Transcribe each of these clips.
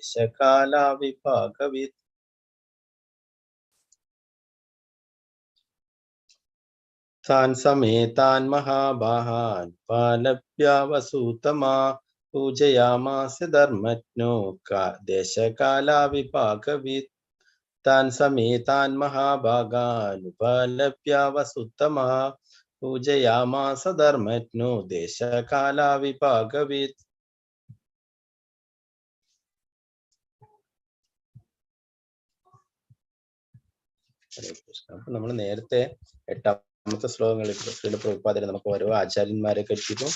ദേശകാലവിഭാഗവിത്. താൻ സമേതാൻ മഹാബാഹാൻ പാലഭ്യാവസൂതമാ പൂജയാമാസ ധർമ്മജ്ഞോ ദേശകാലവിഭാഗവിത്. താൻ സമേതാൻ മഹാഭാഗാനുപലഭ്യാവസുത്തമഃ പൂജയാമാസ ധർമ്മജ്ഞോ ദേശകാലവിഭാഗവിത്. അപ്പൊ നമ്മൾ നേരത്തെ 8ാമത്തെ ശ്ലോകങ്ങളിൽ ശ്രീല പ്രഭുപാദരെ നമുക്ക് ഓരോ ആചാര്യന്മാരെ പറ്റിയിട്ടും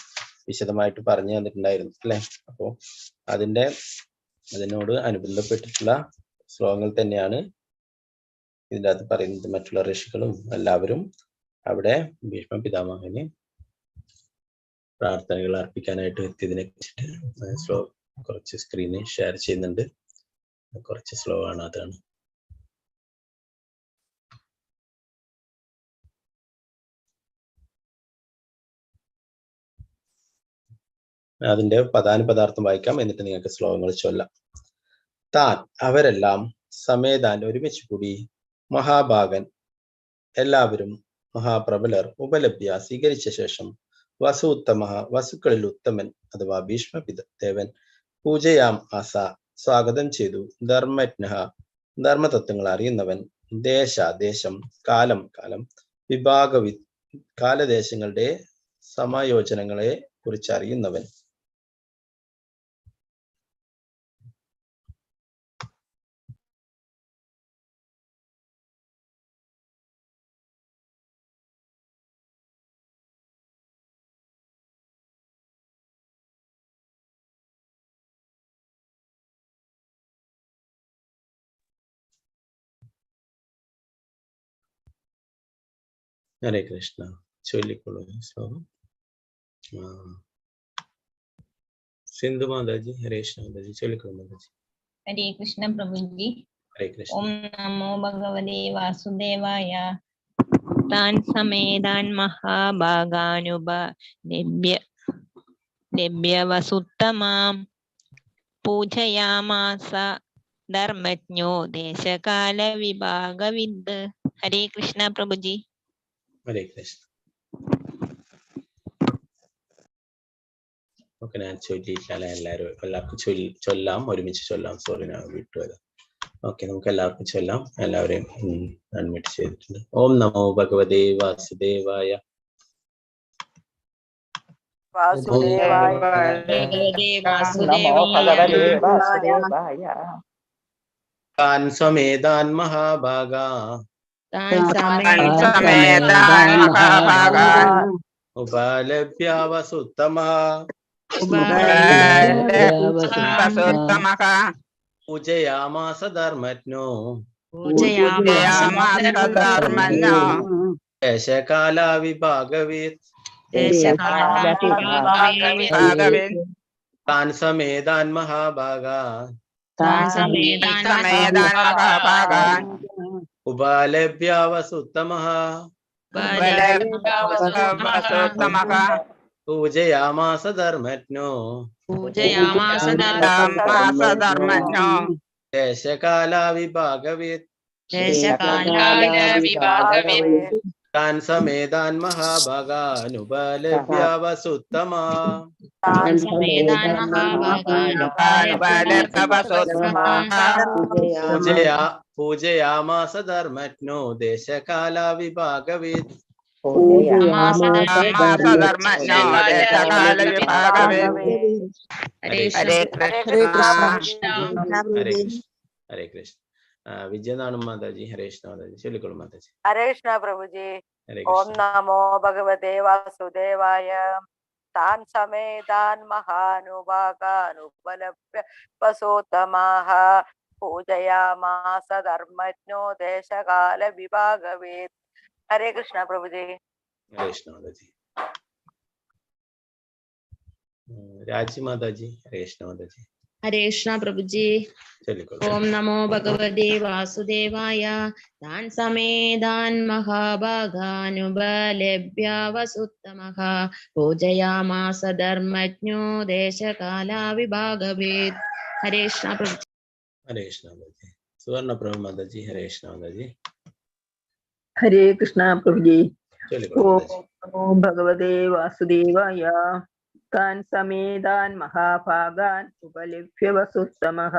വിശദമായിട്ട് പറഞ്ഞു തന്നിട്ടുണ്ടായിരുന്നു അല്ലെ. അപ്പോ അതിനോട് അനുബന്ധപ്പെട്ടിട്ടുള്ള ശ്ലോകങ്ങൾ തന്നെയാണ് ഇതിൻ്റെ അകത്ത് പറയുന്നത്. മറ്റുള്ള ഋഷികളും എല്ലാവരും അവിടെ ഭീഷ്മ പിതാമഹന് പ്രാർത്ഥനകൾ അർപ്പിക്കാനായിട്ട് എത്തിയതിനെ കുറിച്ചിട്ട് കുറച്ച് സ്ക്രീന് ഷെയർ ചെയ്യുന്നുണ്ട്. കുറച്ച് സ്ലോ ആണ്, അതാണ്. അതിന്റെ പദാനുപദാർത്ഥം വായിക്കാം, എന്നിട്ട് നിങ്ങൾക്ക് ശ്ലോകങ്ങൾ ചൊല്ലാം. താൻ അവരെല്ലാം സമേതാൻ ഒരുമിച്ച് കൂടി മഹാഭാഗൻ എല്ലാവരും മഹാപ്രബലർ ഉപലഭ്യ സ്വീകരിച്ച ശേഷം വസുത്തമ വസുക്കളിൽ ഉത്തമൻ അഥവാ ഭീഷ്മ ദേവൻ പൂജയാം ആസ സ്വാഗതം ചെയ്തു. ധർമ്മജ്ഞ ധർമ്മതത്വങ്ങൾ അറിയുന്നവൻ, ദേശം കാലം വിഭാഗവി കാലദേശങ്ങളുടെ സമയോജനങ്ങളെ കുറിച്ച് അറിയുന്നവൻ. ഹരേ കൃഷ്ണ. ചൊല്ലിക്കൊള്ളൂ ശ്ലോകം. സിന്ധു മാതാജി. ഹരേ കൃഷ്ണ മാതാജി, ചൊല്ലിക്കൊള്ളൂ മാതാജി. ഹരേ കൃഷ്ണ പ്രഭുജി. ഹരേ കൃഷ്ണ. ഓം നമോ ഭഗവതേ വാസുദേവായ. താൻ സമേതാൻ മഹാഭാഗാനുപലഭ്യവസുത്തമാം പൂജയാമാസ ധർമ്മജ്ഞോ ദേശകാലവിഭാഗവിത്. ഹരേ കൃഷ്ണ പ്രഭുജി. ഹരേ കൃഷ്ണ. ഓക്കെ, ഞാൻ ചൊല്ലിയില്ല. എല്ലാവർക്കും ചൊല്ലാം, ഒരുമിച്ച് ചൊല്ലാം. സോറി, ഞാൻ വിട്ടുപോയത്. ഓക്കെ, നമുക്ക് എല്ലാവർക്കും ചൊല്ലാം. എല്ലാവരെയും അഡ്മിറ്റ് ചെയ്തിട്ടുണ്ട്. ഓം നമോ ഭഗവതേ വാസുദേവായ. താൻ സമേതാൻ മഹാഭാഗാ ഉപലഭ്യാവസുത്തമഃ പൂജയാമാസ ധർമ്മജ്ഞോ ദേശകാലവിഭാഗവിത്. താൻ സമേതാൻ മഹാഭാഗാ ഉപലഭ്യാവസുത്തമഃ പൂജയാമാസ ധർമ്മജ്ഞോ ദേശകാലവിഭാഗവിത്. താൻ സമേതാൻ മഹാഭാഗാനുപലഭ്യാവസുത്തമഃ പൂജയാമാസ ധർമ്മജ്ഞോ ദേശകാലവിഭാഗവിത്. ഹരേ കൃഷ്ണ. വിജയനാണ് മാതാജി. ഹരേ കൃഷ്ണ മാതാജി, ചൊല്ലിക്കോളൂ മാതാജി. ഹരേ കൃഷ്ണ പ്രഭുജി. ഓം നമോ ഭഗവതേ വാസുദേവായ. താൻ സമേതാൻ മഹാനുഭാഗാനുപലഭ്യ വസോത്തമാഃ പൂജയാമാസ ധർമ്മജ്ഞോ ദേശകാലവിഭാഗവിത്. ഹരേ കൃഷ്ണ പ്രഭുജി. ഹരേ കൃഷ്ണ മാതാജി. രാജി മാതാജി. ഹരേ കൃഷ്ണ മാതാജി. ഹരേ കൃഷ്ണ പ്രഭുജി. ഓം നമോ ഭഗവതേ വാസുദേവായ. താൻ സമേതാൻ മഹാഭാഗാനുപലഭ്യാവസുത്തമഃ പൂജയാമാസ ധർമ്മജ്ഞോ ദേശകാലവിഭാഗവിത്. ഹരേ കൃഷ്ണ പ്രഭുജി. ഹരേ കൃഷ്ണ മാതാജി. സുവർണ പ്രഭു മാതാജി. ഹരേ കൃഷ്ണ മാതാജി. ഹരേ കൃഷ്ണ പ്രഭുജി. ചൊല്ലിക്കോളൂ ഓം മാതാജി. നമോ ഭഗവതേ വാസുദേവായ. താൻ സമേതാൻ മഹാഭാഗാൻ ഉപലഭ്യ വസുത്തമഃ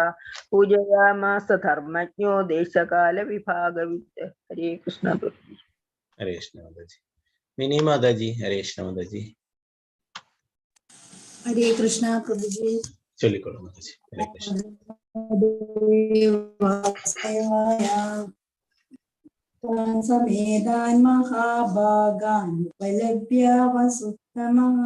പൂജയാമാസ ധർമ്മജ്ഞോ ദേശകാല വിഭാഗവിത്ത്. ഹരേ കൃഷ്ണ പ്രഭുജി. ഹരേ കൃഷ്ണ മാതാജി. മിനി മാതാജി. ഹരേ കൃഷ്ണ മാതാജി. ഹരേ കൃഷ്ണ പ്രഭുജി. ചൊല്ലിക്കോളൂ മാതാജി. ഹരേ കൃഷ്ണ. സമേതാൻ മഹാഭാഗാൻ ഉപലഭ്യ വസുത്തമഃ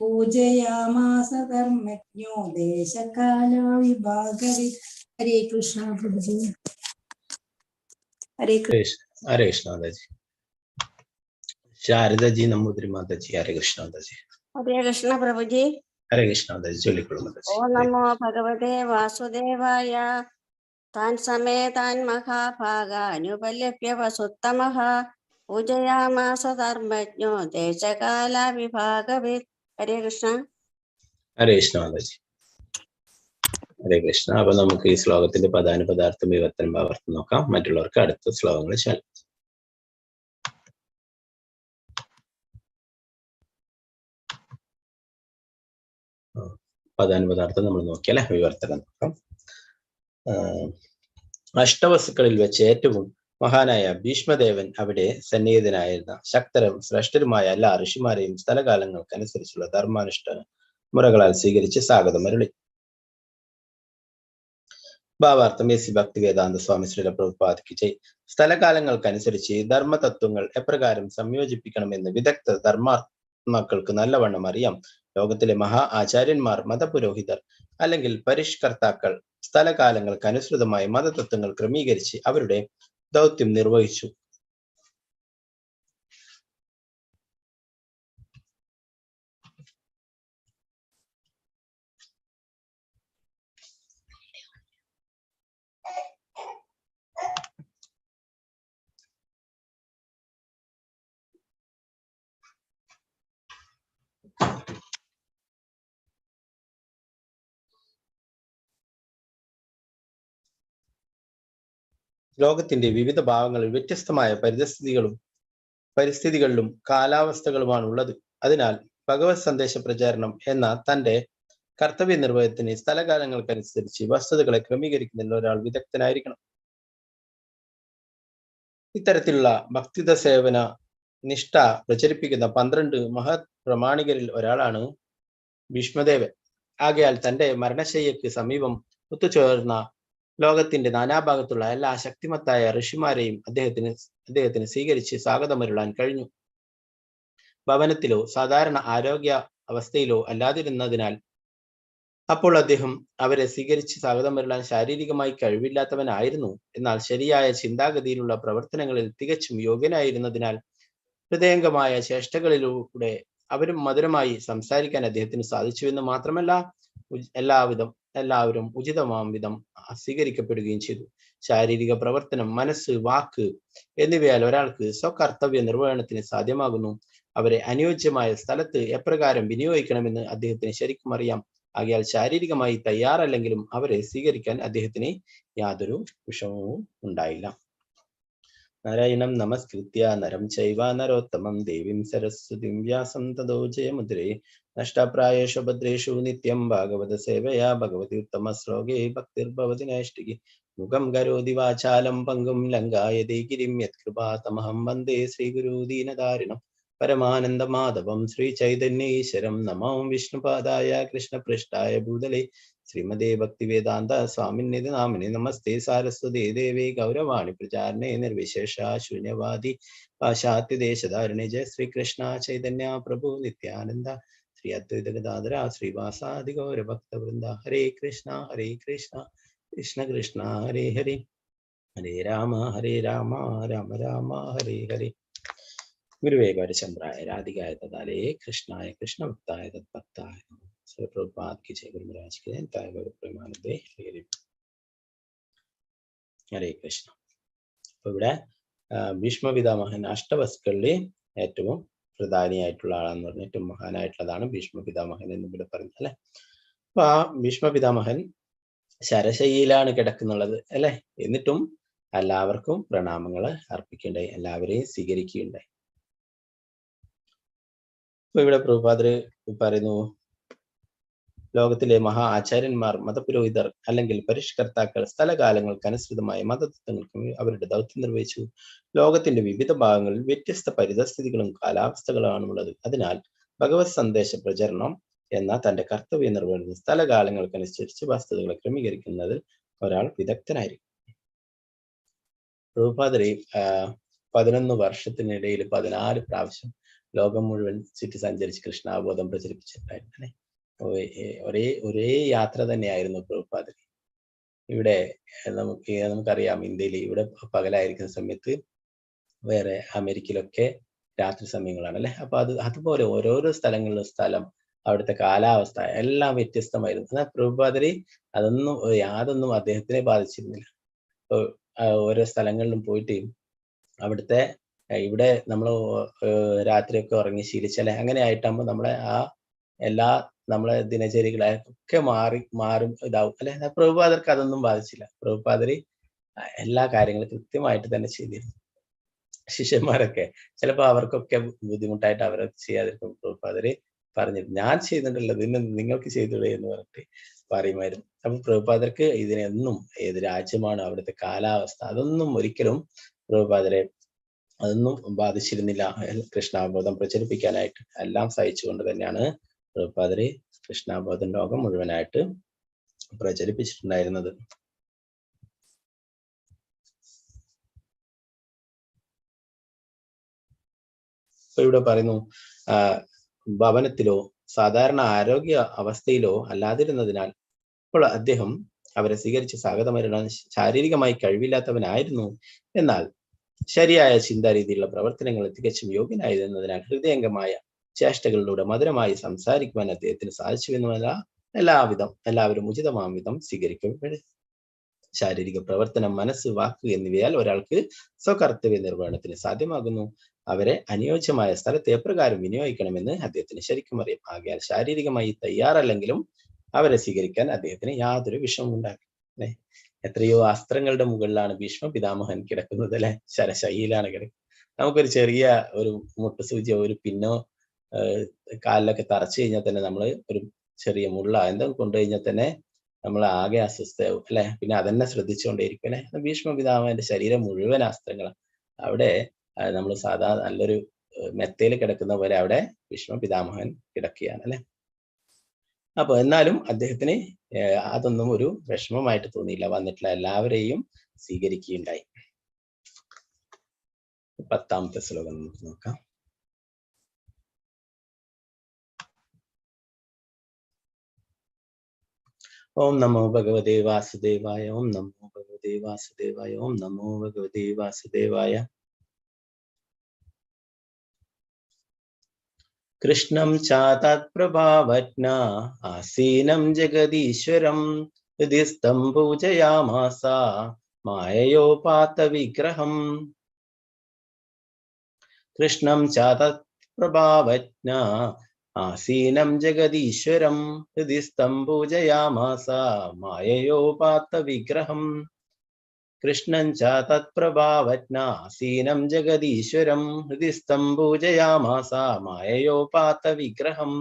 പൂജയാമാസ ധർമ്മജ്ഞോ ദേശകാല വിഭാഗവിത്. ഹരേ കൃഷ്ണ പ്രഭുജി. ഹരേ കൃഷ്ണ മാതാജി. ശാരദജി നമ്പൂതിരി മാതാജി. ഹരേ കൃഷ്ണ മാതാജി. ഹരേ കൃഷ്ണ പ്രഭുജി. ഹരേ കൃഷ്ണ മാതാജി. ചൊല്ലിക്കോളൂ മാതാജി. ഓം നമോ ഭഗവതേ വാസുദേവായ. താൻ സമേതാൻ മഹാഭാഗാനുപലഭ്യ വസുത്തമഃ പൂജയാമാസ ധർമ്മജ്ഞോ ദേശകാല വിഭാഗവിത്. ഹരേ കൃഷ്ണ. ഹരേ കൃഷ്ണ മാതാജി. ഹരേ കൃഷ്ണ. അപ്പൊ നമുക്ക് ഈ ശ്ലോകത്തിന്റെ പദാനുപദാർത്ഥം വിവർത്തനം ആവർത്തനം നോക്കാം. മറ്റുള്ളവർക്ക് അടുത്ത ശ്ലോകങ്ങൾ ചൊല്ലാം. പദാനുപദാർത്ഥം നമ്മൾ നോക്കിയാലേ വിവർത്തനം നോക്കാം. അഷ്ടവസ്തുക്കളിൽ വെച്ച് ഏറ്റവും മഹാനായ ഭീഷ്മദേവൻ അവിടെ സന്നിഹിതനായിരുന്ന ശക്തരും ശ്രേഷ്ഠരുമായ എല്ലാ ഋഷിമാരെയും സ്ഥലകാലങ്ങൾക്കനുസരിച്ചുള്ള ധർമാനുഷ്ഠാന മുറകളാൽ സ്വീകരിച്ച് സ്വാഗതം അരുളി. ഭാവാർത്ഥം എസ് ഭക്തി വേദാന്ത സ്വാമി ശ്രീല പ്രഭുപാദിക്ക് ജയ്. സ്ഥലകാലങ്ങൾക്കനുസരിച്ച് ധർമ്മതത്വങ്ങൾ എപ്രകാരം സംയോജിപ്പിക്കണമെന്ന് വിദഗ്ധ ധർമാത്മാക്കൾക്ക് നല്ലവണ്ണം അറിയാം. ലോകത്തിലെ മഹാ ആചാര്യന്മാർ, മതപുരോഹിതർ അല്ലെങ്കിൽ പരിഷ്കർത്താക്കൾ സ്ഥലകാലങ്ങൾക്ക് അനുസൃതമായി മതതത്വങ്ങൾ ക്രമീകരിച്ച് അവരുടെ ദൗത്യം നിർവഹിച്ചു. ലോകത്തിന്റെ വിവിധ ഭാഗങ്ങളിൽ വ്യത്യസ്തമായ പരിസ്ഥിതികളിലും കാലാവസ്ഥകളുമാണ് ഉള്ളത്. അതിനാൽ ഭഗവത് സന്ദേശ പ്രചാരണം എന്ന തന്റെ കർത്തവ്യ നിർവഹണത്തിന് സ്ഥലകാലങ്ങൾക്കനുസരിച്ച് വസ്തുതകളെ ക്രമീകരിക്കുന്നതിൽ ഒരാൾ വിദഗ്ധനായിരിക്കണം. ഇത്തരത്തിലുള്ള ഭക്തിത സേവന നിഷ്ഠ പ്രചരിപ്പിക്കുന്ന 12 മഹത് പ്രമാണികരിൽ ഒരാളാണ് ഭീഷ്മദേവൻ. ആകയാൽ തന്റെ മരണശയ്യയ്ക്ക് സമീപം ഒത്തുചേർന്ന ലോകത്തിന്റെ നാനാഭാഗത്തുള്ള എല്ലാ ശക്തിമത്തായ ഋഷിമാരെയും അദ്ദേഹത്തിന് സ്വീകരിച്ച് സ്വാഗതമരുളാൻ കഴിഞ്ഞു. ഭവനത്തിലോ സാധാരണ ആരോഗ്യ അവസ്ഥയിലോ അല്ലാതിരുന്നതിനാൽ അപ്പോൾ അദ്ദേഹം അവരെ സ്വീകരിച്ച് സ്വാഗതമരുളാൻ ശാരീരികമായി കഴിവില്ലാത്തവനായിരുന്നു. എന്നാൽ ശരിയായ ചിന്താഗതിയിലുള്ള പ്രവർത്തനങ്ങളിൽ തികച്ചും യോഗ്യനായിരുന്നതിനാൽ ഹൃദയംഗമായ ചേഷ്ടകളിലൂടെ അവരും മധുരമായി സംസാരിക്കാൻ അദ്ദേഹത്തിന് സാധിച്ചുവെന്ന് മാത്രമല്ല എല്ലാവരും ഉചിതമാം വിധം സ്വീകരിക്കപ്പെടുകയും ചെയ്തു. ശാരീരിക പ്രവർത്തനം, മനസ്സ്, വാക്ക് എന്നിവയാൽ ഒരാൾക്ക് സ്വകർത്തവ്യ നിർവഹണത്തിന് സാധ്യമാകുന്നു. അവരെ അനുയോജ്യമായ സ്ഥലത്ത് എപ്രകാരം വിനിയോഗിക്കണമെന്ന് അദ്ദേഹത്തിന് ശരിക്കും അറിയാം. ആകയാൽ ശാരീരികമായി തയ്യാറല്ലെങ്കിലും അവരെ സ്വീകരിക്കാൻ അദ്ദേഹത്തിന് യാതൊരു വിഷമവും ഉണ്ടായില്ല. നാരായണം നമസ്കൃത്യ നരം ചൈവ നരോത്തമം ദേവീം സരസ്വതിം വ്യാസം തതോ ജയമുദ്രേ നഷ്ടപ്രായേഷു ഭദ്രേഷു നിത്യം ഭാഗവത സേവയാ ഭഗവതി ഉത്തമ ശ്ലോകേ ഭക്തിർഭവതി നൈഷ്ഠികി മുഖം കരോതി വാചാലം പങ്കും ലങ്കായതേ ഗിരിം യത്കൃപാതമഹം വന്ദേ ശ്രീഗുരു ദീനധാരിണം പരമാനന്ദ മാധവം ശ്രീ ചൈതന്യ ഈശ്വരം. നമോ വിഷ്ണുപാദായ കൃഷ്ണപൃഷ്ഠായ ഭൂതലേ ശ്രീമദേ ഭക്തി വേദാന്ത സ്വാമിനിധി നാമിനെ നമസ്തേ സാരസ്വതേ ദേവേ ഗൗരവാണി പ്രചാരണേ നിർവിശേഷ ശൂന്യവാദി പാശ്ചാത്യദേശധാരണേ. ജയ ശ്രീകൃഷ്ണ ചൈതന്യ പ്രഭു നിത്യാനന്ദ ശ്രീ അദ്വൈത ഗദാധര ശ്രീവാസാദി ഗൗര ഭക്തവൃന്ദ. ഹരേ കൃഷ്ണ കൃഷ്ണ കൃഷ്ണ ഹരേ ഹരേ, ഹരേ രാമ രാമ രാമ ഹരേ ഹരേ. ഗുരുവേ ഗൗരചന്ദ്രായ രാധികായ തദാലേ കൃഷ്ണായ കൃഷ്ണഭക്തായ തദ്ഭക്തായ പ്രഭുപാദ് കി ജയ. ഗുരു മഹാരാജ് കി ജയ. തായ ഗൗര പ്രേമാനന്ദേ ഹരേ കൃഷ്ണ. അപ്പൊ ഇവിടെ ഭീഷ്മ പിതാമഹൻ അഷ്ടവസ്തുക്കളിൽ ഏറ്റവും പ്രധാനിയായിട്ടുള്ള ആളാന്ന് പറഞ്ഞ ഏറ്റവും മഹാനായിട്ടുള്ളതാണ് ഭീഷ്മ പിതാമഹൻ എന്ന് ഇവിടെ പറയുന്നത് അല്ലെ. അപ്പൊ ആ ഭീഷ്മ പിതാമഹൻ ശരശയ്യയിലാണ് കിടക്കുന്നുള്ളത് അല്ലെ. എന്നിട്ടും എല്ലാവർക്കും പ്രണാമങ്ങൾ അർപ്പിക്കുകയുണ്ടായി, എല്ലാവരെയും സ്വീകരിക്കുകയുണ്ടായി. അപ്പൊ ഇവിടെ പ്രഭുപാദര് പറയുന്നു, ലോകത്തിലെ മഹാ ആചാര്യന്മാർ, മതപുരോഹിതർ അല്ലെങ്കിൽ പരിഷ്കർത്താക്കൾ സ്ഥലകാലങ്ങൾക്കനുസൃതമായ മതതത്വങ്ങൾക്കും അവരുടെ ദൗത്യം നിർവഹിച്ചു. ലോകത്തിന്റെ വിവിധ ഭാഗങ്ങളിൽ വ്യത്യസ്ത പരിതസ്ഥിതികളും കാലാവസ്ഥകളാണുള്ളത്. അതിനാൽ ഭഗവത് സന്ദേശ പ്രചരണം എന്ന തന്റെ കർത്തവ്യ നിർവഹണത്തിൽ സ്ഥലകാലങ്ങൾക്കനുസരിച്ച് വസ്തുതകളെ ക്രമീകരിക്കുന്നതിൽ ഒരാൾ വിദഗ്ധനായിരിക്കും. പ്രഭുപാദരെ 11 വർഷത്തിനിടയിൽ 14 പ്രാവശ്യം ലോകം മുഴുവൻ ചുറ്റി സഞ്ചരിച്ച് കൃഷ്ണാബോധം പ്രചരിപ്പിച്ചിട്ടുണ്ടായിരുന്നു. ഒരേ യാത്ര തന്നെയായിരുന്നു പ്രഭുപാദര്. ഇവിടെ നമുക്കറിയാം, ഇന്ത്യയിൽ ഇവിടെ പകലായിരിക്കുന്ന സമയത്ത് വേറെ അമേരിക്കയിലൊക്കെ രാത്രി സമയങ്ങളാണ് അല്ലെ. അപ്പൊ അതുപോലെ ഓരോരോ സ്ഥലങ്ങളിലും സ്ഥലം, അവിടുത്തെ കാലാവസ്ഥ എല്ലാം വ്യത്യസ്തമായിരുന്നു. എന്നാൽ പ്രഭുപാദര് യാതൊന്നും അദ്ദേഹത്തിനെ ബാധിച്ചിരുന്നില്ല. ഓരോ സ്ഥലങ്ങളിലും പോയിട്ട് അവിടുത്തെ ഇവിടെ നമ്മൾ രാത്രിയൊക്കെ ഉറങ്ങി ശീലിച്ചല്ലേ, അങ്ങനെ ആയിട്ടാകുമ്പോൾ നമ്മളെ ദിനചര്യകളൊക്കെ മാറും ഇതാവും അല്ലെ. പ്രഭുപാദർക്ക് അതൊന്നും ബാധിച്ചില്ല. പ്രഭുപാദര് എല്ലാ കാര്യങ്ങളും കൃത്യമായിട്ട് തന്നെ ചെയ്തിരുന്നു. ശിഷ്യന്മാരൊക്കെ ചിലപ്പോൾ അവർക്കൊക്കെ ബുദ്ധിമുട്ടായിട്ട് അവരൊക്കെ ചെയ്യാതിരിക്കും. പ്രഭുപാദര് പറഞ്ഞിരുന്നു, ഞാൻ ചെയ്യുന്നുണ്ടല്ലോ, ഇതിന് നിങ്ങൾക്ക് ചെയ്തോളൂ എന്ന് പറഞ്ഞിട്ട് പറയുമായിരുന്നു. അപ്പൊ പ്രഭുപാദർക്ക് ഇതിനെന്നും ഏത് രാജ്യമാണ്, അവിടുത്തെ കാലാവസ്ഥ, അതൊന്നും ഒരിക്കലും പ്രഭുപാദരെ അതൊന്നും ബാധിച്ചിരുന്നില്ല. കൃഷ്ണാബോധം പ്രചരിപ്പിക്കാനായിട്ട് എല്ലാം സഹിച്ചുകൊണ്ട് തന്നെയാണ് പ്രഭുപാദര് കൃഷ്ണാബോധം ലോകം മുഴുവനായിട്ട് പ്രചരിപ്പിച്ചിട്ടുണ്ടായിരുന്നത്. ഇപ്പൊ ഇവിടെ പറയുന്നു, ഭവനത്തിലോ സാധാരണ ആരോഗ്യ അവസ്ഥയിലോ അല്ലാതിരുന്നതിനാൽ ഇപ്പോൾ അദ്ദേഹം അവരെ സ്വീകരിച്ച് സ്വാഗതമരുടാൻ ശാരീരികമായി കഴിവില്ലാത്തവനായിരുന്നു. എന്നാൽ ശരിയായ ചിന്താരീതിയിലുള്ള പ്രവർത്തനങ്ങൾ തികച്ചും യോഗ്യനായിരുന്നതിനാൽ ഹൃദയംഗമായ ചേഷ്ടകളിലൂടെ മധുരമായി സംസാരിക്കുവാൻ അദ്ദേഹത്തിന് സാധിച്ചുവെന്നുമല്ല, എല്ലാവരും ഉചിതമാം വിധം സ്വീകരിക്കപ്പെടും. ശാരീരിക പ്രവർത്തനം, മനസ്സ്, വാക്ക് എന്നിവയാൽ ഒരാൾക്ക് സ്വകർത്തവ്യ നിർവഹണത്തിന് സാധ്യമാകുന്നു. അവരെ അനുയോജ്യമായ സ്ഥലത്ത് എപ്രകാരം വിനിയോഗിക്കണമെന്ന് അദ്ദേഹത്തിന് ശരിക്കും അറിയാം. ആകയാൽ ശാരീരികമായി തയ്യാറല്ലെങ്കിലും അവരെ സ്വീകരിക്കാൻ അദ്ദേഹത്തിന് യാതൊരു വിഷമവും ഉണ്ടാകും അല്ലെ. എത്രയോ അസ്ത്രങ്ങളുടെ മുകളിലാണ് ഭീഷ്മ പിതാമഹൻ കിടക്കുന്നത് അല്ലെ, ശരശയ്യയിലാണ് കിടക്കുന്നത്. നമുക്കൊരു ചെറിയ ഒരു മുട്ടുസൂചിയോ ഒരു പിന്നോ കാലിലൊക്കെ തറച്ചു കഴിഞ്ഞാൽ തന്നെ നമ്മൾ ഒരു ചെറിയ മുള്ള എന്തെങ്കിലും കൊണ്ടുകഴിഞ്ഞാൽ തന്നെ നമ്മൾ ആകെ അസ്വസ്ഥയാവും അല്ലെ. പിന്നെ അതന്നെ ശ്രദ്ധിച്ചുകൊണ്ടേയിരിക്കും അല്ലെ. ഭീഷ്മ പിതാമഹന്റെ ശരീരം മുഴുവൻ അസ്ത്രങ്ങളാണ്. അവിടെ നമ്മൾ സാധാരണ നല്ലൊരു മെത്തയിൽ കിടക്കുന്ന പോലെ അവിടെ ഭീഷ്മ പിതാമഹൻ കിടക്കുകയാണ് അല്ലെ. അപ്പൊ എന്നാലും അദ്ദേഹത്തിന് അതൊന്നും ഒരു വിഷമമായിട്ട് തോന്നിയില്ല. വന്നിട്ടുള്ള എല്ലാവരെയും സ്വീകരിക്കുകയുണ്ടായി. 10ാമത്തെ ശ്ലോകം നമുക്ക് നോക്കാം. ഓം നമോ ഭഗവതേ വാസുദേവായ. ഓം നമോ ഭഗവതേ വാസുദേവായ. ഓം നമോ ഭഗവതേ വാസുദേവായ. കൃഷ്ണം ചാതത്പ്രഭാവജ്ഞ ആസീനം ജഗദീശ്വരം ഹൃദിസ്ഥം പൂജയാമാസ മായയോപാത വിഗ്രഹം. കൃഷ്ണം ചാതത്പ്രഭാവജ്ഞ ആസീനം ജഗദീശ്വരം ഹൃദിസ്ഥം പൂജയാമാസ മായയോപാത വിഗ്രഹം. കൃഷ്ണം ച തത്പ്രഭാവജ്ഞാസീനം ജഗദീശ്വരം ഹൃദിസ്ഥം പൂജയാമാസ മായയോപാത വിഗ്രഹം.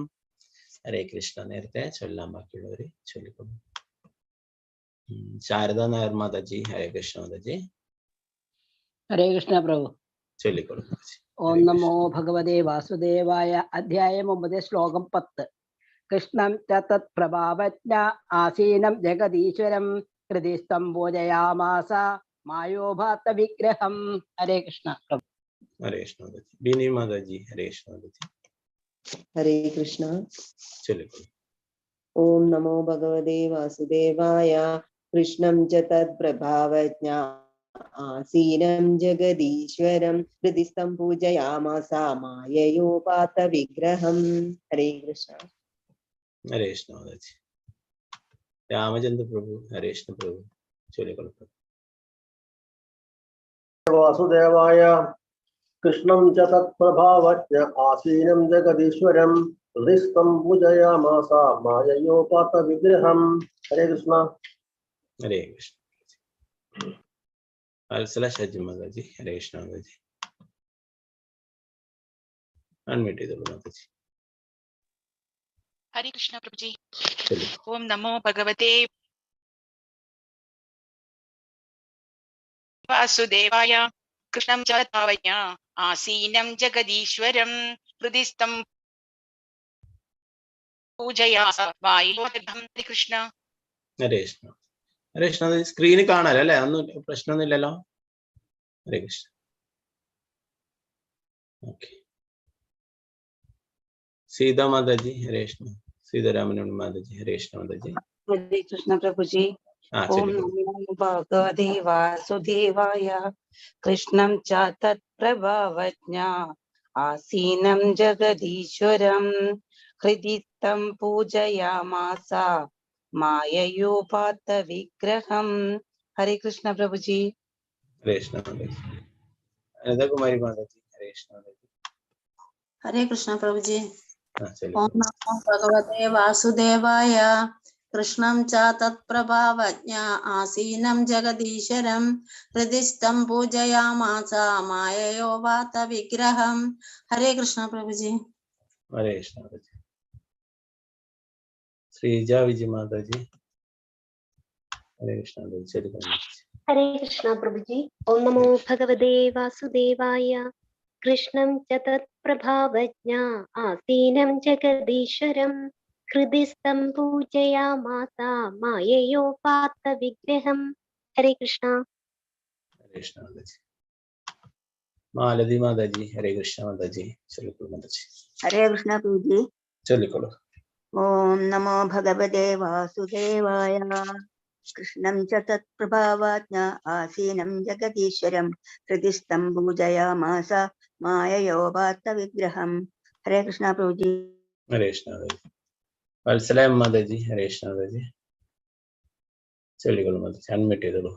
ഹരേ കൃഷ്ണ. നേരത്തെ ചൊല്ലാൻ ബാക്കിയുള്ളവര് ചൊല്ലിക്കൊള്ളു. ശാരദ നായർ മാതാജി. ഹരേ കൃഷ്ണ മാതാജി. ഹരേ കൃഷ്ണ പ്രഭു. ചൊല്ലിക്കൊള്ളു. ഓം നമോ ഭഗവതേ വാസുദേവായ. അധ്യായം 9 ശ്ലോകം 10. കൃഷ്ണം ച തത്പ്രഭാവജ്ഞ ആസീനം ജഗദീശ്വരം ഹൃദിസ്ഥം പൂജയാമാസ മായോപാത വിഗ്രഹം. ഹരേ കൃഷ്ണ പ്രഭു. ഹരേ കൃഷ്ണ മാതാജി. ബിനി മാതാജി. ഹരേ കൃഷ്ണ മാതാജി. ഹരേ കൃഷ്ണ. ചൊല്ലിക്കൊള്ളു. ഓം നമോ ഭഗവതേ വാസുദേവായ. കൃഷ്ണം ച തത്പ്രഭാവജ്ഞ ആസീനം ജഗദീശ്വരം ഹൃദിസ്ഥം പൂജയാമാസ മായയോപാത വിഗ്രഹം. ഹരേ കൃഷ്ണ. ഹരേ കൃഷ്ണ മാതാജി. രാമചന്ദ്ര പ്രഭു. ഹരേ കൃഷ്ണ പ്രഭു. ചൊല്ലിക്കൊള്ളു. വാസുദേവായ. കൃഷ്ണം ച തത്പ്രഭാവജ്ഞ ആസീനം ജഗദീശ്വരം ഹൃദിസ്ഥം പൂജയാമാസ മായയോപാത വിഗ്രഹം. ഹരേ കൃഷ്ണ. हरे कृष्ण वत्सला ഷജി മാതാജി ഹരേ കൃഷ്ണ മാതാജി अनम्यूट ചെയ്തോളൂ മാതാജി हरे कृष्ण प्रभु जी। चलिए ओम नमो भगवते वासुदेवाय। कृष्णं च भावया आसीनं जगदीश्वरं हृदिस्थं पूजया वायुर्धं। हरे कृष्ण हरे कृष्ण हरे कृष्ण സ്ക്രീൻ കാണാലോ അല്ലേ ഒന്നും പ്രശ്നമൊന്നുമില്ലല്ലോ हरे कृष्ण ओके सीता माता जी हरे कृष्ण सीतारामन माता जी हरे कृष्ण माता जी हरे कृष्ण प्रभु जी। ओम नमो भगवते वासुदेवाय। कृष्णं च तत्प्रभावज्ञा आसीनं जगदीश्वरं हृदि तं पूजयामास माययोपात विग्रहं। हरे कृष्ण प्रभु जी। हरे कृष्ण माता जी अनिता कुमारी माता जी हरे कृष्ण माता जी हरे कृष्ण प्रभु जी। चलिए ओम नमो भगवते वासुदेवाय। कृष्णं च तत्प्रभावज्ञा आसीनं जगदीश्वरं हृदिस्थं पूजयामास माययोपात विग्रहं। हरे कृष्ण प्रभु जी। हरे कृष्ण माता जी श्रीजा विजय माता जी हरे कृष्ण माता जी चलिए हरे कृष्ण प्रभु जी। ओम नमो भगवते वासुदेवाय। कृष्णं च तत्प्रभावज्ञा आसीनं जगदीश्वरं हृदिस्थं पूजयामास माययोपात विग्रहं। हरे कृष्ण माता जी मालती माता जी हरे कृष्ण माता जी चलिए माता जी हरे कृष्ण प्रभु जी। चलिए ओम नमो भगवते वासुदेवाय। कृष्णं च तत्प्रभावाज्ञा आसीनं जगदीश्वरं हृदिस्थं पूजयामास माययोपात विग्रहं। हरे कृष्ण प्रभु जी। हरे कृष्ण माता जी वत्सला माता जी हरे कृष्ण माता जी चलिए माता जी अनम्यूट ചെയ്തോളൂ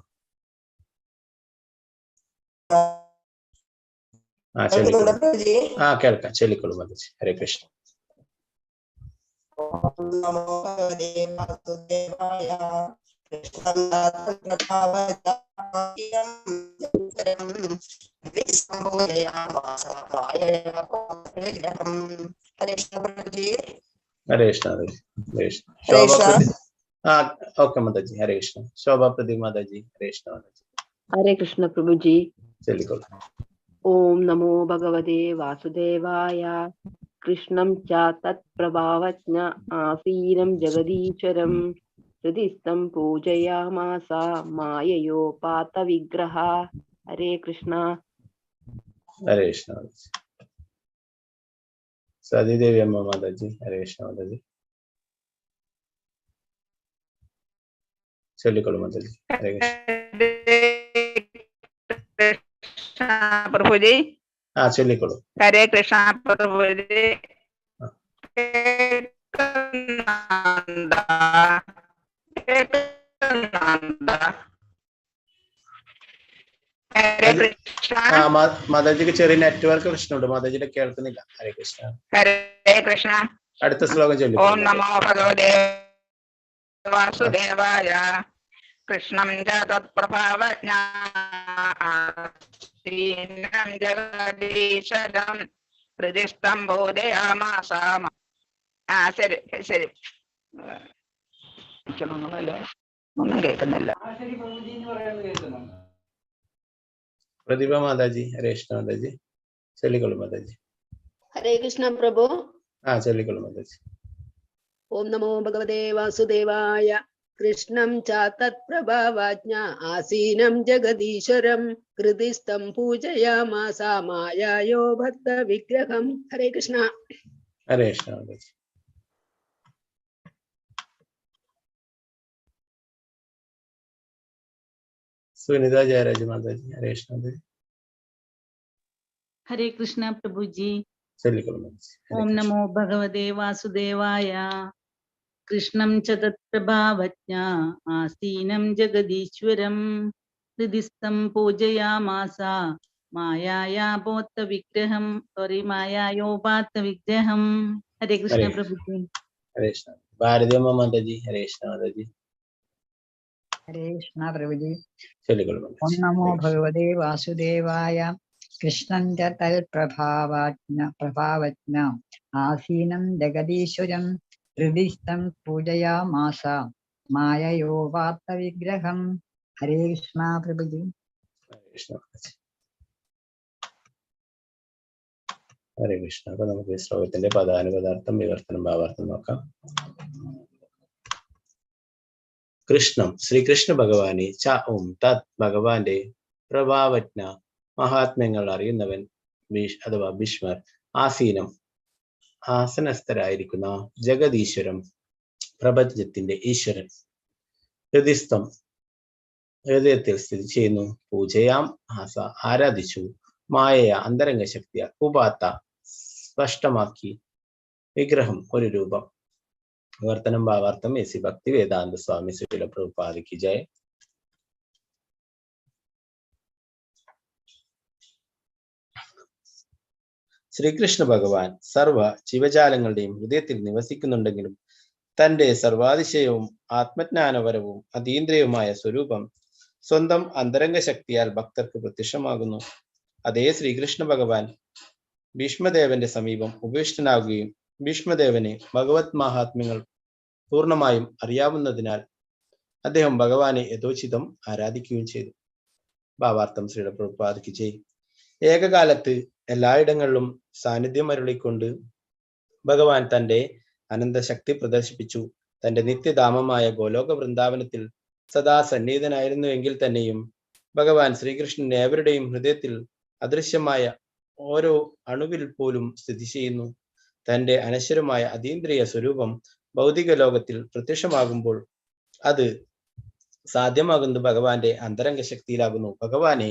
കേൾക്കാം ചൊല്ലിക്കോളൂ മാതാജി ഹരേ കൃഷ്ണ हरे कृष्ण हरे कृष्ण शोभा प्रदीप ओके माताजी हरे कृष्ण शोभा प्रदीप माताजी हरे कृष्ण माताजी हरे कृष्ण प्रभु जी। चलिए ओम नमो भगवते वासुदेवाय। कृष्णं च तत्प्रभावज्ञ आसीनं जगदीश्वरं हृदिस्थं पूजयामास माययोपात विग्रह। हरे कृष्ण हरे कृष्ण सदी देवी अम्मा माताजी हरे कृष्ण माताजी चलिए माताजी हरे कृष्ण प्रभु जी। हाँ चलिए हरे कृष्ण प्रभु जी। മാതാജിക്ക് ചെറിയ നെറ്റ്വർക്ക് പ്രശ്നമുണ്ട് മാതാജിയുടെ കേൾക്കുന്നില്ല ഹരേ കൃഷ്ണ ഹരേ കൃഷ്ണ അടുത്ത ശ്ലോകം ചൊല്ലി ഓം നമോ ഭഗവതേ വാസുദേവായ കൃഷ്ണം ച തത്പ്രഭാവജ്ഞാ ആസീനം ജഗദീശ്വരം ഹൃദിസ്ഥം ബോധയാമാസ. ശരി ശരി ഒന്നും കേൾക്കുന്നില്ല. प्रतिभा माताजी हरे कृष्ण माताजी चलिए माताजी हरे कृष्ण प्रभु। हाँ चलिए माताजी ओम नमो भगवते वासुदेवाय। कृष्णं च तत्प्रभावाज्ञा आसीनं जगदीश्वरं हृदिस्थं पूजयामास माययोपात विग्रहं। हरे कृष्ण हरे कृष्ण माताजी सुनीता जयराज माताजी हरे कृष्ण माताजी हरे कृष्ण प्रभु जी। चलिए ओम नमो भगवते वासुदेवाय। कृष्णं च तत्प्रभावज्ञा आसीनं जगदीश्वरं हृदिस्थं पूजयामास मायायोपात विग्रहं। मायायोपात विग्रहं। हरे कृष्ण प्रभु जी। हरे कृष्ण भारती अम्मा माताजी हरे कृष्ण माताजी ഹരേ കൃഷ്ണ പ്രഭുജി. ചൊല്ലിക്കൊള്ളു. ഓം നമോ ഭഗവതേ വാസുദേവായ. കൃഷ്ണം ച പ്രഭാവജ്ഞ ആസീനം ജഗദീശ്വരം ഹൃദിസ്ഥം പൂജയാമാസ മായയോ വാർത്ത വിഗ്രഹം. ഹരേ കൃഷ്ണ പ്രഭുജി. ഹരേ കൃഷ്ണ. അപ്പൊ നമുക്ക് ഈ ശ്ലോകത്തിന്റെ പദാനുപദാർത്ഥം വിവർത്തനം ഭാവാർത്ഥം നോക്കാം. കൃഷ്ണം ശ്രീകൃഷ്ണ ഭഗവാനെ ച ഓം തത് ഭഗവാന്റെ പ്രഭാവജ്ഞ മഹാത്മ്യങ്ങൾ അറിയുന്നവൻ അഥവാ ഭീഷ്മർ ആസീനം ആസനസ്ഥരായിരിക്കുന്ന ജഗദീശ്വരം പ്രപഞ്ചത്തിന്റെ ഈശ്വരൻ ഹൃദിസ്ഥം ഹൃദയത്തിൽ സ്ഥിതി ചെയ്യുന്നു. പൂജയാം ആസ ആരാധിച്ചു. മായയ അന്തരംഗ ശക്തിയ ഉപാത്ത സ്പഷ്ടമാക്കി. വിഗ്രഹം ഒരു രൂപം. വിവർത്തനം ഭാവാർത്ഥം എസി ഭക്തി വേദാന്ത സ്വാമി ശ്രീല പ്രഭുപാദിക്ക് ജയ. ശ്രീകൃഷ്ണ ഭഗവാൻ സർവ ജീവജാലങ്ങളുടെയും ഹൃദയത്തിൽ നിവസിക്കുന്നുണ്ടെങ്കിലും തന്റെ സർവാതിശയവും ആത്മജ്ഞാനപരവും അതീന്ദ്രിയവുമായ സ്വരൂപം സ്വന്തം അന്തരംഗ ശക്തിയാൽ ഭക്തർക്ക് പ്രത്യക്ഷമാകുന്നു. അതേ ശ്രീകൃഷ്ണ ഭഗവാൻ ഭീഷ്മദേവന്റെ സമീപം ഉപവിഷ്ടനാകുകയും ഭീഷ്മദേവനെ ഭഗവത് മഹാത്മ്യങ്ങൾ പൂർണ്ണമായും അറിയാവുന്നതിനാൽ അദ്ദേഹം ഭഗവാനെ യഥോചിതം ആരാധിക്കുകയും ചെയ്തു. ഭാവാർത്ഥം ശ്രീല പ്രഭുപാദിക്ക് ജയ്. ഏകകാലത്ത് എല്ലായിടങ്ങളിലും സാന്നിധ്യം അരുളിക്കൊണ്ട് ഭഗവാൻ തന്റെ അനന്തശക്തി പ്രദർശിപ്പിച്ചു. തന്റെ നിത്യധാമമായ ഗോലോക വൃന്ദാവനത്തിൽ സദാ സന്നിഹിതനായിരുന്നുവെങ്കിൽ തന്നെയും ഭഗവാൻ ശ്രീകൃഷ്ണൻ ഏവരുടെയും ഹൃദയത്തിൽ അദൃശ്യമായ ഓരോ അണുവിൽ പോലും സ്ഥിതി ചെയ്യുന്നു. തന്റെ അനശ്വരമായ അതീന്ദ്രിയ സ്വരൂപം ഭൗതിക ലോകത്തിൽ പ്രത്യക്ഷമാകുമ്പോൾ അത് സാധ്യമാകുന്നത് ഭഗവാന്റെ അന്തരംഗ ശക്തിയിലാകുന്നു. ഭഗവാനെ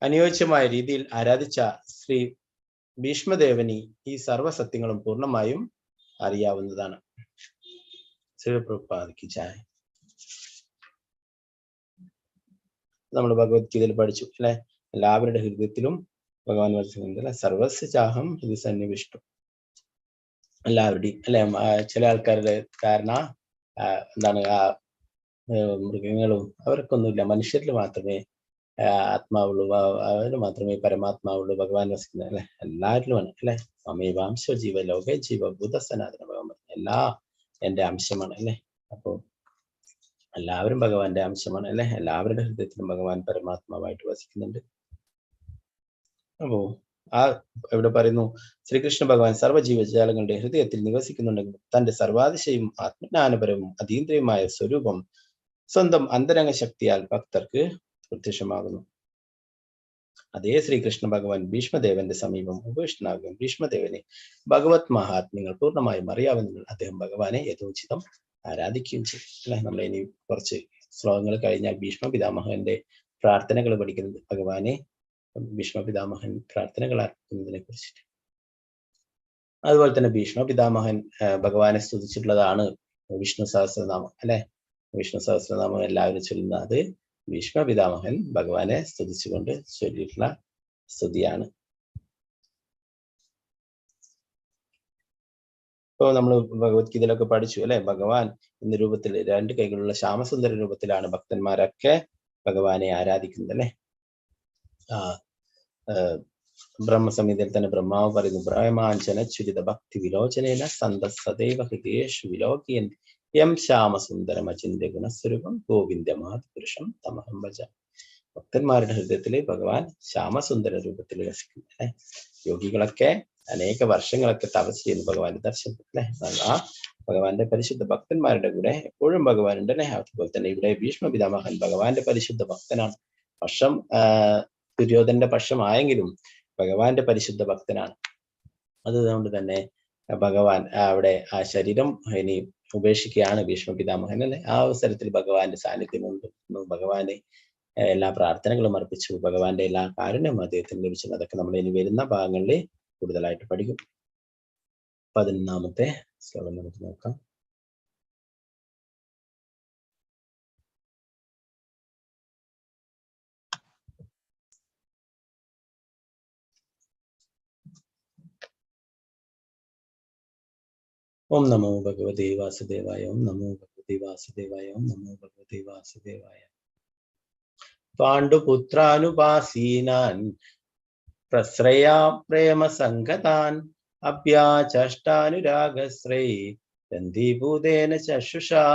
അനുയോജ്യമായ രീതിയിൽ ആരാധിച്ച ശ്രീ ഭീഷ്മദേവനി ഈ സർവസത്യങ്ങളും പൂർണ്ണമായും അറിയാവുന്നതാണ്. ശ്രീപ്രഭുപാദിക്ക് ജയ. നമ്മൾ ഭഗവത്ഗീതയിൽ പഠിച്ചു അല്ലെ, എല്ലാവരുടെ ഹൃദയത്തിലും ഭഗവാൻ വസിക്കുന്നുണ്ട്. സർവസ്യ ചാഹം ഹൃദയ സന്നിവിഷ്ടു. എല്ലാവരുടെയും അല്ലെ. ചില ആൾക്കാരുടെ കാരണം എന്താണ്, മൃഗങ്ങളും അവർക്കൊന്നുമില്ല, മനുഷ്യരിൽ മാത്രമേ ആത്മാവുള്ളൂ, അവര് മാത്രമേ പരമാത്മാവുള്ളൂ, ഭഗവാൻ വസിക്കുന്നത് അല്ലെ. എല്ലാവരിലുമാണ് അല്ലെ. സമീപാംശോ ജീവ ലോക ജീവ ഭൂത സനാതന ഭഗവാൻ എല്ലാ എന്റെ അംശമാണ് അല്ലെ. അപ്പോ എല്ലാവരും ഭഗവാന്റെ അംശമാണ് അല്ലെ. എല്ലാവരുടെ ഹൃദയത്തിലും ഭഗവാൻ പരമാത്മാവായിട്ട് വസിക്കുന്നുണ്ട്. അപ്പോ ഇവിടെ പറയുന്നു, ശ്രീകൃഷ്ണ ഭഗവാൻ സർവ്വജീവജാലങ്ങളുടെ ഹൃദയത്തിൽ നിവസിക്കുന്നുണ്ടെങ്കിലും തന്റെ സർവാതിശയും ആത്മജ്ഞാനപരവും അതീന്ദ്രിയമായ സ്വരൂപം സ്വന്തം അന്തരംഗ ശക്തിയാൽ ഭക്തർക്ക് പ്രത്യക്ഷമാകുന്നു. അതേ ശ്രീകൃഷ്ണ ഭഗവാൻ ഭീഷ്മദേവന്റെ സമീപം ഉപവിഷ്ടനാകുകയും ഭീഷ്മദേവനെ ഭഗവത് മഹാത്മ്യങ്ങൾ പൂർണ്ണമായും അറിയാവുന്നതിനാൽ അദ്ദേഹം ഭഗവാനെ യഥോചിതം ആരാധിക്കുകയും ചെയ്തു അല്ലെ. നമ്മൾ ഇനി കുറച്ച് ശ്ലോകങ്ങൾ കഴിഞ്ഞാൽ ഭീഷ്മ പിതാമഹന്റെ പ്രാർത്ഥനകൾ പഠിക്കുന്നത്, ഭഗവാനെ ഭീഷ്മ പിതാമഹൻ പ്രാർത്ഥനകൾ അർപ്പിക്കുന്നതിനെ കുറിച്ചിട്ട്. അതുപോലെ തന്നെ ഭീഷ്മ പിതാമഹൻ ഭഗവാനെ സ്തുതിച്ചിട്ടുള്ളതാണ് വിഷ്ണു സഹസ്രനാമം അല്ലെ. വിഷ്ണു സഹസ്രനാമം എല്ലാവരും ചൊല്ലുന്ന അത് ഭീഷ്മ പിതാമഹൻ ഭഗവാനെ സ്തുതിച്ചുകൊണ്ട് ചൊല്ലിയിട്ടുള്ള സ്തുതിയാണ്. ഇപ്പോൾ നമ്മൾ ഭഗവത്ഗീതയിലൊക്കെ പഠിച്ചു അല്ലെ, ഭഗവാൻ എന്ന രൂപത്തിൽ 2 കൈകളുള്ള ശ്യാമസുന്ദര രൂപത്തിലാണ് ഭക്തന്മാരൊക്കെ ഭഗവാനെ ആരാധിക്കുന്നത് അല്ലെ. ബ്രഹ്മസംഹിതയിൽ തന്നെ ബ്രഹ്മാവ് പറയുന്നു, ബ്രഹ്മാഞ്ചന ചുരിത ഭക്തി വിലോചനേന സന്ത സദൈവ ഹൃദയേഷു വിലോകിയൻ യം ശ്യാമസുന്ദരം അചിന്യ ഗുണസ്വരൂപം ഗോവിന്ദമാത് പുരുഷം തമഹം ഭജ. ഭക്തന്മാരുടെ ഹൃദയത്തില് ഭഗവാൻ ശ്യാമസുന്ദര രൂപത്തിൽ വസിക്കുന്നു അല്ലെ. യോഗികളൊക്കെ അനേക വർഷങ്ങളൊക്കെ തപസ് ചെയ്യുന്നു ഭഗവാന്റെ ദർശനം അല്ലെ. ആ ഭഗവാന്റെ പരിശുദ്ധ ഭക്തന്മാരുടെ കൂടെ എപ്പോഴും ഭഗവാൻ ഉണ്ട് അല്ലെ. അതുപോലെ തന്നെ ഇവിടെ ഭീഷ്മ പിതാമഹൻ ഭഗവാന്റെ പരിശുദ്ധ ഭക്തനാണ്. പക്ഷം ദുര്യോധന്റെ പക്ഷമായെങ്കിലും ഭഗവാന്റെ പരിശുദ്ധ ഭക്തനാണ്. അതുകൊണ്ട് തന്നെ ഭഗവാൻ അവിടെ ആ ശരീരം ഇനി ഉപേക്ഷിക്കുകയാണ് ഭീഷ്മ പിതാമഹൻ അല്ലെ. ആ അവസരത്തിൽ ഭഗവാന്റെ സാന്നിധ്യമുണ്ട്. ഭഗവാനെ എല്ലാ പ്രാർത്ഥനകളും അർപ്പിച്ചു. ഭഗവാന്റെ എല്ലാ കാരുണ്യവും അദ്ദേഹത്തിന് ലഭിച്ചു. അതൊക്കെ നമ്മൾ ഇനി വരുന്ന ഭാഗങ്ങളിൽ കൂടുതലായിട്ട് പഠിക്കും. 11ാമത്തെ ശ്ലോകം നമുക്ക് നോക്കാം. ഓം നമോ ഭഗവതേ വാസുദേവായ. ഓം നമോ ഭഗവതേ ഭഗവതി വാസുദേവായ. ഓം നമോ ഭഗവതി വാസുദേവായ. പാണ്ഡുപുത്രാനുപാസീനാൻ പ്രശ്രയാ പ്രേമ സംഗതാൻ അഭ്യാചഷ്ടാനുരാഗശ്രൈ ബന്ധീഭൂതേന ചക്ഷുഷാ.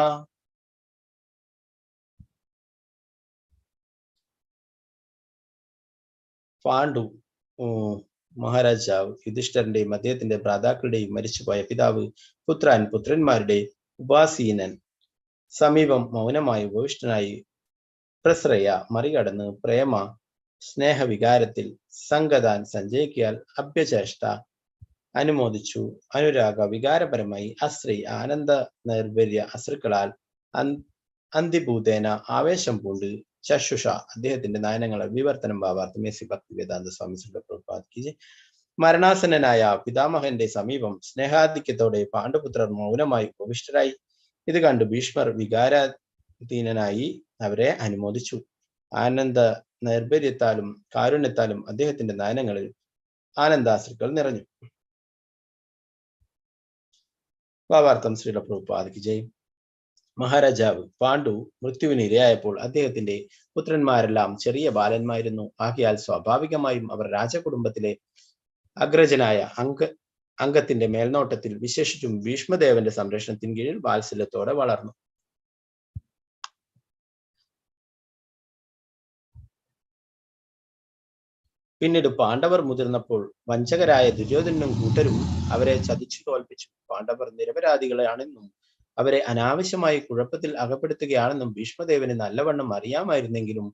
പാണ്ഡു മഹാരാജാവ് യുധിഷ്ഠിരന്റെയും അദ്ദേഹത്തിന്റെ ഭ്രാതാക്കളുടെയും മരിച്ചുപോയ പിതാവ്, പുത്രന്മാരുടെ ഉപാസീനൻ സമീപം മൗനമായി ഉപവിഷ്ടനായി പ്രശ്രയ മറികടന്ന് പ്രേമ സ്നേഹവികാരത്തിൽ സംഗതാൻ സഞ്ചയിക്കിയാൽ അഭ്യചേഷ്ട അനുമോദിച്ചു അനുരാഗ വികാരപരമായി അശ്രീ ആനന്ദ നിർവര്യ അശ്രുക്കളാൽ അന്തിഭൂതേന ആവേശം പൂണ്ട് ചക്ഷുഷ അദ്ദേഹത്തിന്റെ നയനങ്ങളെ വിവർത്തനം ഭാവാർത്ഥം എസ് ഭക്തി വേദാന്ത സ്വാമി പ്രഭുപാദിക്ക്. മരണാസന്നനായ പിതാമഹന്റെ സമീപം സ്നേഹാധിക്യത്തോടെ പാണ്ഡുപുത്രർ മൗനമായി ഉപവിഷ്ടരായി. ഇത് കണ്ട് ഭീഷ്മർ വികാരാധീനനായി അവരെ അനുമോദിച്ചു. ആനന്ദ നിർഭര്യത്താലും കാരുണ്യത്താലും അദ്ദേഹത്തിന്റെ നയനങ്ങളിൽ ആനന്ദാശ്രുക്കൾ നിറഞ്ഞു. ഭാവാർത്ഥം ശ്രീല പ്രഭുപാദിക്ക് ജയ്. മഹാരാജാവ് പാണ്ഡു മൃത്യുവിന് ഇരയായപ്പോൾ അദ്ദേഹത്തിന്റെ പുത്രന്മാരെല്ലാം ചെറിയ ബാലന്മായിരുന്നു. ആകയാൽ സ്വാഭാവികമായും അവർ രാജകുടുംബത്തിലെ അഗ്രജനായ അംഗത്തിന്റെ മേൽനോട്ടത്തിൽ വിശേഷിച്ചും ഭീഷ്മദേവന്റെ സംരക്ഷണത്തിന് കീഴിൽ വാത്സല്യത്തോടെ വളർന്നു. പിന്നീട് പാണ്ഡവർ മുതിർന്നപ്പോൾ വഞ്ചകരായ ദുര്യോധനും കൂട്ടരും അവരെ ചതിച്ചു തോൽപ്പിച്ചു. പാണ്ഡവർ നിരപരാധികളാണെന്നും അവരെ അനാവശ്യമായി കുഴപ്പത്തിൽ അകപ്പെടുത്തുകയാണെന്നും ഭീഷ്മദേവന് നല്ലവണ്ണം അറിയാമായിരുന്നെങ്കിലും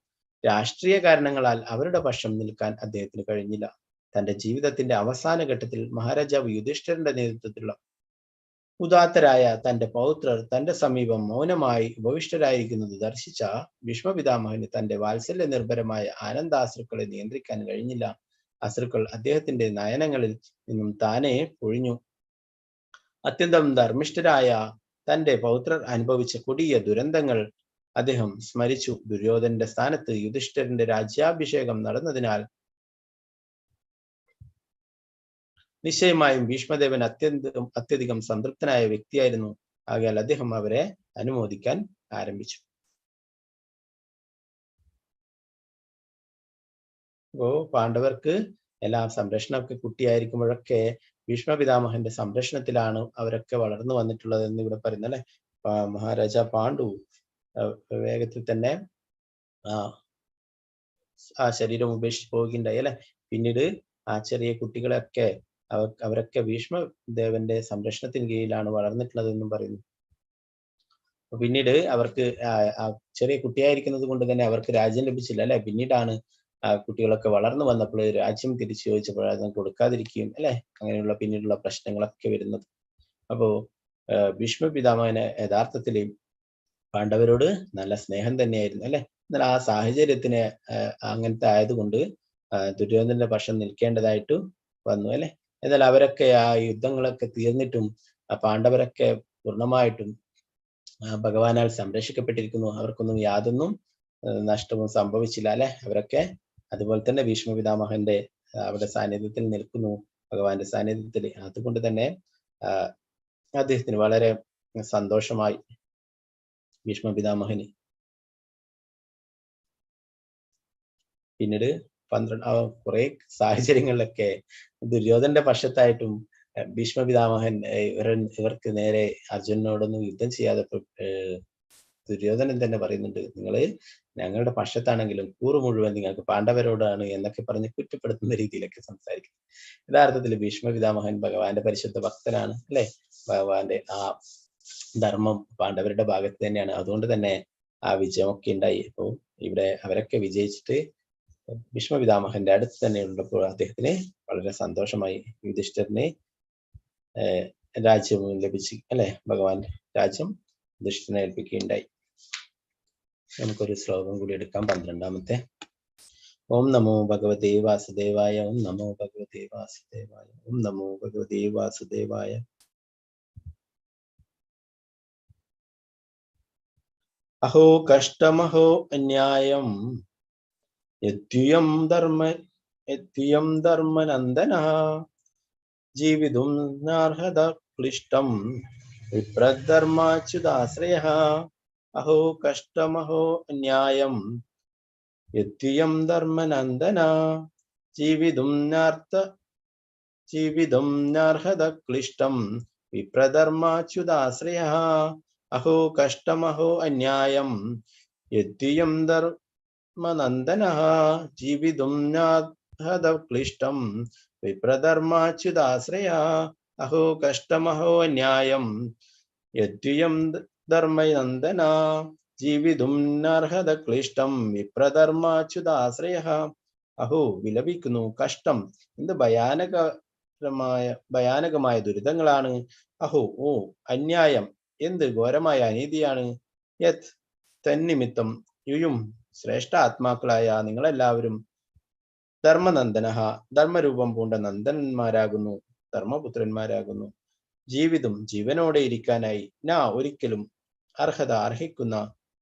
രാഷ്ട്രീയ കാരണങ്ങളാൽ അവരുടെ പക്ഷം നിൽക്കാൻ അദ്ദേഹത്തിന് കഴിഞ്ഞില്ല. തന്റെ ജീവിതത്തിന്റെ അവസാന ഘട്ടത്തിൽ മഹാരാജാവ് യുധിഷ്ഠിരന്റെ നേതൃത്വത്തിലുള്ള ഉദാത്തരായ തന്റെ പൗത്രർ തന്റെ സമീപം മൗനമായി ഉപവിഷ്ടരായിരിക്കുന്നത് ദർശിച്ച ഭീഷ്മപിതാമഹന് തന്റെ വാത്സല്യ നിർഭരമായ ആനന്ദാശ്രുക്കളെ നിയന്ത്രിക്കാൻ കഴിഞ്ഞില്ല. അശ്രുക്കൾ അദ്ദേഹത്തിന്റെ നയനങ്ങളിൽ നിന്നും താനെ പൊഴിഞ്ഞു. അത്യന്തം ധർമ്മിഷ്ഠരായ തന്റെ പൗത്രർ അനുഭവിച്ച കൊടിയ ദുരന്തങ്ങൾ അദ്ദേഹം സ്മരിച്ചു. ദുര്യോധനന്റെ സ്ഥാനത്ത് യുധിഷ്ഠിരന്റെ രാജ്യാഭിഷേകം നടന്നതിനാൽ നിശ്ചയമായും ഭീഷ്മദേവൻ അത്യധികം സംതൃപ്തനായ വ്യക്തിയായിരുന്നു. ആകയാൽ അദ്ദേഹം അവരെ അനുമോദിക്കാൻ ആരംഭിച്ചു. അപ്പോ പാണ്ഡവർക്ക് എല്ലാം സംരക്ഷണമൊക്കെ കുട്ടിയായിരിക്കുമ്പോഴൊക്കെ ഭീഷ്മപിതാമഹന്റെ സംരക്ഷണത്തിലാണ് അവരൊക്കെ വളർന്നു വന്നിട്ടുള്ളത് എന്ന് ഇവിടെ പറയുന്നത് അല്ലെ. മഹാരാജ പാണ്ഡു വേഗത്തിൽ തന്നെ ആ ശരീരം ഉപേക്ഷിച്ച് പോവുകയുണ്ടായി അല്ലെ. പിന്നീട് ആ ചെറിയ കുട്ടികളെയൊക്കെ അവരൊക്കെ ഭീഷ്മദേവന്റെ സംരക്ഷണത്തിന് കീഴിലാണ് വളർന്നിട്ടുള്ളത് എന്നും പറയുന്നു. പിന്നീട് അവർക്ക് ചെറിയ കുട്ടിയായിരിക്കുന്നത് കൊണ്ട് തന്നെ അവർക്ക് രാജ്യം ലഭിച്ചില്ല അല്ലെ. പിന്നീടാണ് കുട്ടികളൊക്കെ വളർന്നു വന്നപ്പോൾ രാജ്യം തിരിച്ചു ചോദിച്ചപ്പോൾ അത് കൊടുക്കാതിരിക്കുകയും അല്ലെ, അങ്ങനെയുള്ള പിന്നീടുള്ള പ്രശ്നങ്ങളൊക്കെ വരുന്നത്. അപ്പോ ഭീഷ്മപിതാമഹന് യഥാർത്ഥത്തിൽ പാണ്ഡവരോട് നല്ല സ്നേഹം തന്നെയായിരുന്നു അല്ലെ. എന്നാൽ ആ സാഹചര്യത്തിന് അങ്ങനത്തെ ആയതുകൊണ്ട് ദുര്യോധനന്റെ പക്ഷം നിൽക്കേണ്ടതായിട്ട് വന്നു അല്ലെ. എന്നാൽ അവരൊക്കെ ആ യുദ്ധങ്ങളൊക്കെ തീർന്നിട്ടും പാണ്ഡവരൊക്കെ പൂർണ്ണമായിട്ടും ഭഗവാനാൽ സംരക്ഷിക്കപ്പെട്ടിരിക്കുന്നു. അവർക്കൊന്നും യാതൊന്നും നഷ്ടവും സംഭവിച്ചില്ല അല്ലെ. അവരൊക്കെ അതുപോലെ തന്നെ ഭീഷ്മപിതാമഹന്റെ അവിടെ സാന്നിധ്യത്തിൽ നിൽക്കുന്നു, ഭഗവാന്റെ സാന്നിധ്യത്തിൽ. അതുകൊണ്ട് തന്നെ അദ്ദേഹത്തിന് വളരെ സന്തോഷമായി ഭീഷ്മപിതാമഹന്. പിന്നീട് കുറെ സാഹചര്യങ്ങളിലൊക്കെ ദുര്യോധനന്റെ പക്ഷത്തായിട്ടും ഭീഷ്മപിതാമഹൻ ഇവർക്ക് നേരെ അർജുനനോടൊന്നും യുദ്ധം ചെയ്യാതെ ദുര്യോധനൻ തന്നെ പറയുന്നുണ്ട്, നിങ്ങള് ഞങ്ങളുടെ പക്ഷത്താണെങ്കിലും കൂറ് മുഴുവൻ നിങ്ങൾക്ക് പാണ്ഡവരോടാണ് എന്നൊക്കെ പറഞ്ഞ് കുറ്റപ്പെടുത്തുന്ന രീതിയിലൊക്കെ സംസാരിക്കും. യഥാർത്ഥത്തിൽ ഭീഷ്മപിതാമഹൻ ഭഗവാന്റെ പരിശുദ്ധ ഭക്തനാണ് അല്ലെ. ഭഗവാന്റെ ആ ധർമ്മം പാണ്ഡവരുടെ ഭാഗത്ത് തന്നെയാണ്. അതുകൊണ്ട് തന്നെ ആ വിജയമൊക്കെ ഉണ്ടായി. അപ്പോ ഇവിടെ അവരൊക്കെ വിജയിച്ചിട്ട് ഭീഷ്മപിതാമഹന്റെ അടുത്ത് തന്നെ ഉള്ളപ്പോൾ അദ്ദേഹത്തിന് വളരെ സന്തോഷമായി. യുധിഷ്ഠിരനെ രാജ്യം ലഭിച്ചു അല്ലെ. ഭഗവാന്റെ രാജ്യം യുധിഷ്ഠിരനെ ഏൽപ്പിക്കുകയുണ്ടായി. നമുക്കൊരു ശ്ലോകം കൂടി എടുക്കാം, 12-ാമത്തെ. ഓം നമോ ഭഗവതേ വാസുദേവായ. ഓം നമോ ഭഗവതേ വാസുദേവായ. ഓം നമോ ഭഗവതേ വാസുദേവായ. അഹോ കഷ്ടമഹോ അന്യായം യദ്യം ധർമ്മനന്ദന ജീവിതും നാർഹത ക്ലിഷ്ടം വിപ്രധർമാച്യുതാശ്രയഃ അഹോ കഷ്ടമഹോ അന്യായം യദ്യം ധർമ്മനന്ദന ജീവിതും നാർഹത ക്ലിഷ്ടം വിപ്രധർമാച്യുതാശ്രയഃ അഹോ കഷ്ടമഹോ അന്യായം യദ്യം ധർമ്മനന്ദനഃ ജീവിതും നാർഹത ക്ലിഷ്ടം വിപ്രധർമാച്യുതാശ്രയഃ അഹോ കഷ്ടമഹോ അന്യായം യദ്യം ധർമ്മനന്ദന ജീവിതും നാർഹത ക്ലിഷ്ടം വിപ്രധർമാച്യുതാശ്രയഃ. അഹോ വിലപിക്കുന്നു, കഷ്ടം, എന്ത് ഭയാനകമായ ദുരിതങ്ങളാണ്. അഹോ ഓ അന്യായം, എന്ത് ഘോരമായ അനീതിയാണ്. യത് തന്നിമിത്തം യുയും ശ്രേഷ്ഠ ആത്മാക്കളായ നിങ്ങളെല്ലാവരും ധർമ്മനന്ദനഃ ധർമ്മരൂപം പൂണ്ട നന്ദനന്മാരാകുന്നു, ധർമ്മപുത്രന്മാരാകുന്നു. ജീവിതം ജീവനോടെ ഇരിക്കാനായി ഒരിക്കലും അർഹിക്കുന്ന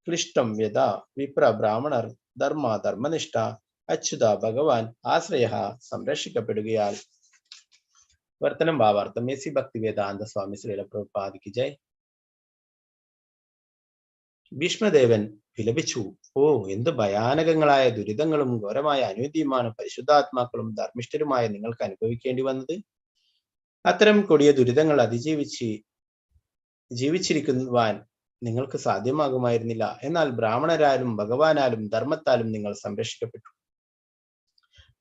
ക്ലിഷ്ടം വ്യത വിപ്ര ബ്രാഹ്മണർ ധർമ്മനിഷ്ഠ അച്യുത ഭഗവാൻ ആശ്രയ സംരക്ഷിക്കപ്പെടുകയാൽ. വർത്തനം ഭാവാർത്ഥം. എസി ഭക്തി വേദാന്ത സ്വാമി ശ്രീല പ്രഭുപാദിക്ക് ജയ്. ഭീഷ്മദേവൻ വിലപിച്ചു, ഓ എന്ത് ഭയാനകങ്ങളായ ദുരിതങ്ങളും ഘോരമായ അനീതിയുമാണ് പരിശുദ്ധാത്മാക്കളും ധർമ്മിഷ്ഠരുമായ നിങ്ങൾക്ക് അനുഭവിക്കേണ്ടി വന്നത്. അത്തരം കൊടിയ ദുരിതങ്ങൾ ജീവിച്ചിരിക്കുവാൻ നിങ്ങൾക്ക് സാധ്യമാകുമായിരുന്നില്ല. എന്നാൽ ബ്രാഹ്മണരാലും ഭഗവാനാലും ധർമ്മത്താലും നിങ്ങൾ സംരക്ഷിക്കപ്പെട്ടു.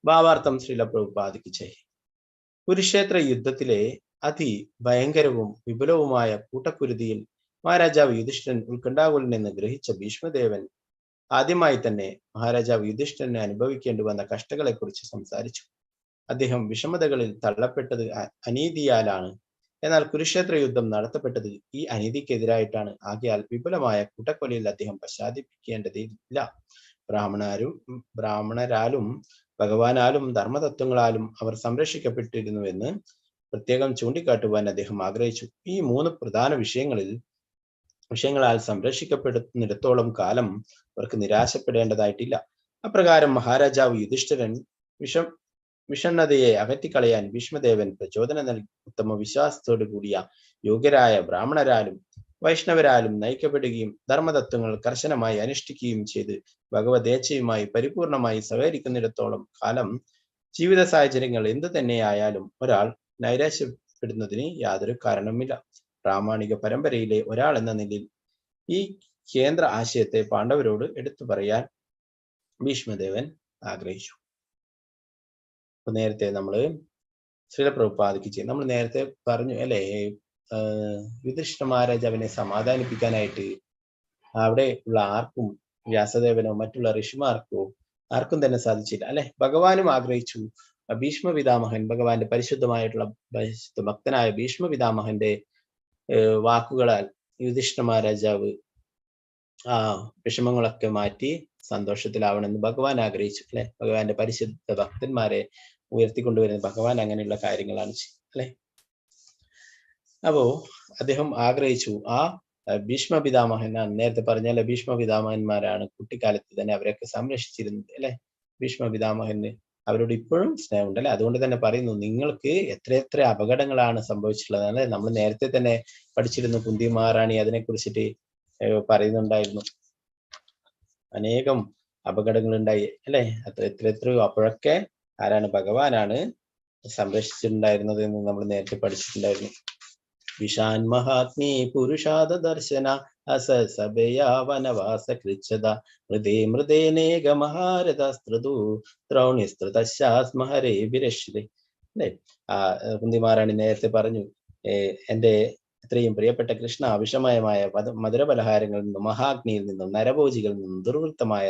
ഭാവാർത്ഥം. ശ്രീല പ്രഭുപാദിക്ക് ജയ്. കുരുക്ഷേത്ര യുദ്ധത്തിലെ അതിഭയങ്കരവും വിപുലവുമായ കൂട്ടക്കുരുതിയിൽ മഹാരാജാവ് യുധിഷ്ഠിരൻ ഉത്കണ്ഠാകുലനെന്ന് ഗ്രഹിച്ച ഭീഷ്മദേവൻ ആദ്യമായി തന്നെ മഹാരാജാവ് യുധിഷ്ഠിരന് അനുഭവിക്കേണ്ടി വന്ന കഷ്ടങ്ങളെ കുറിച്ച് സംസാരിച്ചു. അദ്ദേഹം വിഷമതകളിൽ തള്ളപ്പെട്ടത് അനീതിയാലാണ്. എന്നാൽ കുരുക്ഷേത്ര യുദ്ധം നടത്തപ്പെട്ടത് ഈ അനീതിക്കെതിരായിട്ടാണ്. ആകയാൽ വിപുലമായ കൂട്ടക്കൊലയിൽ അദ്ദേഹം പശ്ചാത്തപിക്കേണ്ടതില്ല. ബ്രാഹ്മണരാലും ഭഗവാനാലും ധർമ്മതത്വങ്ങളാലും അവർ സംരക്ഷിക്കപ്പെട്ടിരുന്നുവെന്ന് പ്രത്യേകം ചൂണ്ടിക്കാട്ടുവാൻ അദ്ദേഹം ആഗ്രഹിച്ചു. ഈ 3 പ്രധാന വിഷയങ്ങളാൽ സംരക്ഷിക്കപ്പെടുന്നിടത്തോളം കാലം അവർക്ക് നിരാശപ്പെടേണ്ടതായിട്ടില്ല. അപ്രകാരം മഹാരാജാവ് യുധിഷ്ഠിരൻ വിഷണ്ണതയെ അകറ്റിക്കളയാൻ ഭീഷ്മദേവൻ പ്രചോദനം നൽകി. ഉത്തമ വിശ്വാസത്തോടു കൂടിയ യോഗ്യരായ ബ്രാഹ്മണരാലും വൈഷ്ണവരാലും നയിക്കപ്പെടുകയും ധർമ്മതത്വങ്ങൾ കർശനമായി അനുഷ്ഠിക്കുകയും ചെയ്ത് ഭഗവദേച്ഛയുമായി പരിപൂർണമായി സഹകരിക്കുന്നിടത്തോളം കാലം ജീവിത സാഹചര്യങ്ങൾ എന്തു തന്നെയായാലും ഒരാൾ നൈരാശ്യപ്പെടുന്നതിന് യാതൊരു കാരണവുമില്ല. പ്രാമാണിക പരമ്പരയിലെ ഒരാൾ എന്ന നിലയിൽ ഈ കേന്ദ്ര ആശയത്തെ പാണ്ഡവരോട് എടുത്തു പറയാൻ ഭീഷ്മദേവൻ ആഗ്രഹിച്ചു. നേരത്തെ നമ്മള് ശ്രീല പ്രഭുപാദിക്ക് ചെയ്യും. നമ്മൾ നേരത്തെ പറഞ്ഞു അല്ലെ, യുധിഷ്ഠിര മഹാരാജാവിനെ സമാധാനിപ്പിക്കാനായിട്ട് അവിടെ ഉള്ള ആർക്കും, വ്യാസദേവനോ മറ്റുള്ള ഋഷിമാർക്കോ ആർക്കും തന്നെ സാധിച്ചില്ല അല്ലെ. ഭഗവാനും ആഗ്രഹിച്ചു. ഭീഷ്മ പിതാമഹൻ, ഭഗവാന്റെ പരിശുദ്ധമായിട്ടുള്ള ഭക്തനായ ഭീഷ്മ പിതാമഹന്റെ വാക്കുകളാൽ യുധിഷ്ഠിര മഹാരാജാവ് വിഷമങ്ങളൊക്കെ മാറ്റി സന്തോഷത്തിലാവണമെന്ന് ഭഗവാൻ ആഗ്രഹിച്ചു അല്ലെ. ഭഗവാന്റെ പരിശുദ്ധ ഭക്തന്മാരെ ഉയർത്തിക്കൊണ്ടുവരുന്ന ഭഗവാൻ അങ്ങനെയുള്ള കാര്യങ്ങളാണ് അല്ലെ. അപ്പോ അദ്ദേഹം ആഗ്രഹിച്ചു ഭീഷ്മ പിതാമഹൻ, നേരത്തെ പറഞ്ഞാൽ ഭീഷ്മ പിതാമഹന്മാരാണ് കുട്ടിക്കാലത്ത് തന്നെ അവരെയൊക്കെ സംരക്ഷിച്ചിരുന്നത് അല്ലെ. ഭീഷ്മ പിതാമഹന് അവരോട് ഇപ്പോഴും സ്നേഹമുണ്ട് അല്ലെ. അതുകൊണ്ട് തന്നെ പറയുന്നു, നിങ്ങൾക്ക് എത്രയെത്ര അപകടങ്ങളാണ് സംഭവിച്ചിട്ടുള്ളത് അല്ലെ. നമ്മൾ നേരത്തെ തന്നെ പഠിച്ചിരുന്നു. കുന്തി മഹാറാണി അതിനെ കുറിച്ചിട്ട് പറയുന്നുണ്ടായിരുന്നു. അനേകം അപകടങ്ങൾ ഉണ്ടായി അല്ലെ. എത്രയോ അപ്പോഴൊക്കെ ആരാണ്? ഭഗവാനാണ് സംരക്ഷിച്ചിട്ടുണ്ടായിരുന്നത് എന്ന് നമ്മൾ നേരത്തെ പഠിച്ചിട്ടുണ്ടായിരുന്നു. വിഷാൻ മഹാത്മീ പുരുഷാദ ദർശന അസസഭയാ വനവാസ കൃച്ഛത മൃദേനേക മഹാരഥ സ്ത്രതു ദ്രൗണിസ്തൃതശാസ്മഹരേ വിരശ്യതേ അല്ലെ. കുന്തിമാറാണി നേരത്തെ പറഞ്ഞു, എന്റെ എത്രയും പ്രിയപ്പെട്ട കൃഷ്ണ, വിഷമയമായ മധുരപലഹാരങ്ങളിൽ നിന്നും, മഹാഗ്നിയിൽ നിന്നും, നരഭോജികളിൽ നിന്നും, ദുർവൃത്തമായ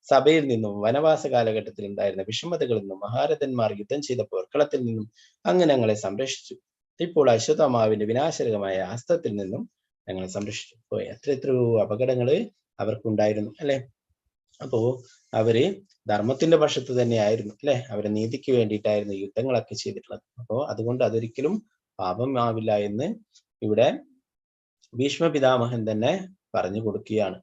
സഭയിൽ നിന്നും, വനവാസ കാലഘട്ടത്തിൽ ഉണ്ടായിരുന്ന വിഷമതകളിൽ നിന്നും, മഹാരഥന്മാർ യുദ്ധം ചെയ്ത പോർക്കളത്തിൽ നിന്നും അങ്ങ് ഞങ്ങളെ സംരക്ഷിച്ചു. ഇപ്പോൾ അശ്വത്ഥമാവിന്റെ വിനാശകരമായ ഹസ്തത്തിൽ നിന്നും ഞങ്ങളെ സംരക്ഷിച്ചു. എത്രയോ അപകടങ്ങള് അവർക്കുണ്ടായിരുന്നു അല്ലെ. അപ്പോ അവര് ധർമ്മത്തിന്റെ പക്ഷത്ത് തന്നെയായിരുന്നു അല്ലെ. അവരെ നീതിക്ക് വേണ്ടിയിട്ടായിരുന്നു യുദ്ധങ്ങളൊക്കെ ചെയ്തിട്ടുള്ളത്. അപ്പോ അതുകൊണ്ട് അതൊരിക്കലും പാപമാവില്ല എന്ന് ഇവിടെ ഭീഷ്മ പിതാമഹൻ തന്നെ പറഞ്ഞു കൊടുക്കുകയാണ്.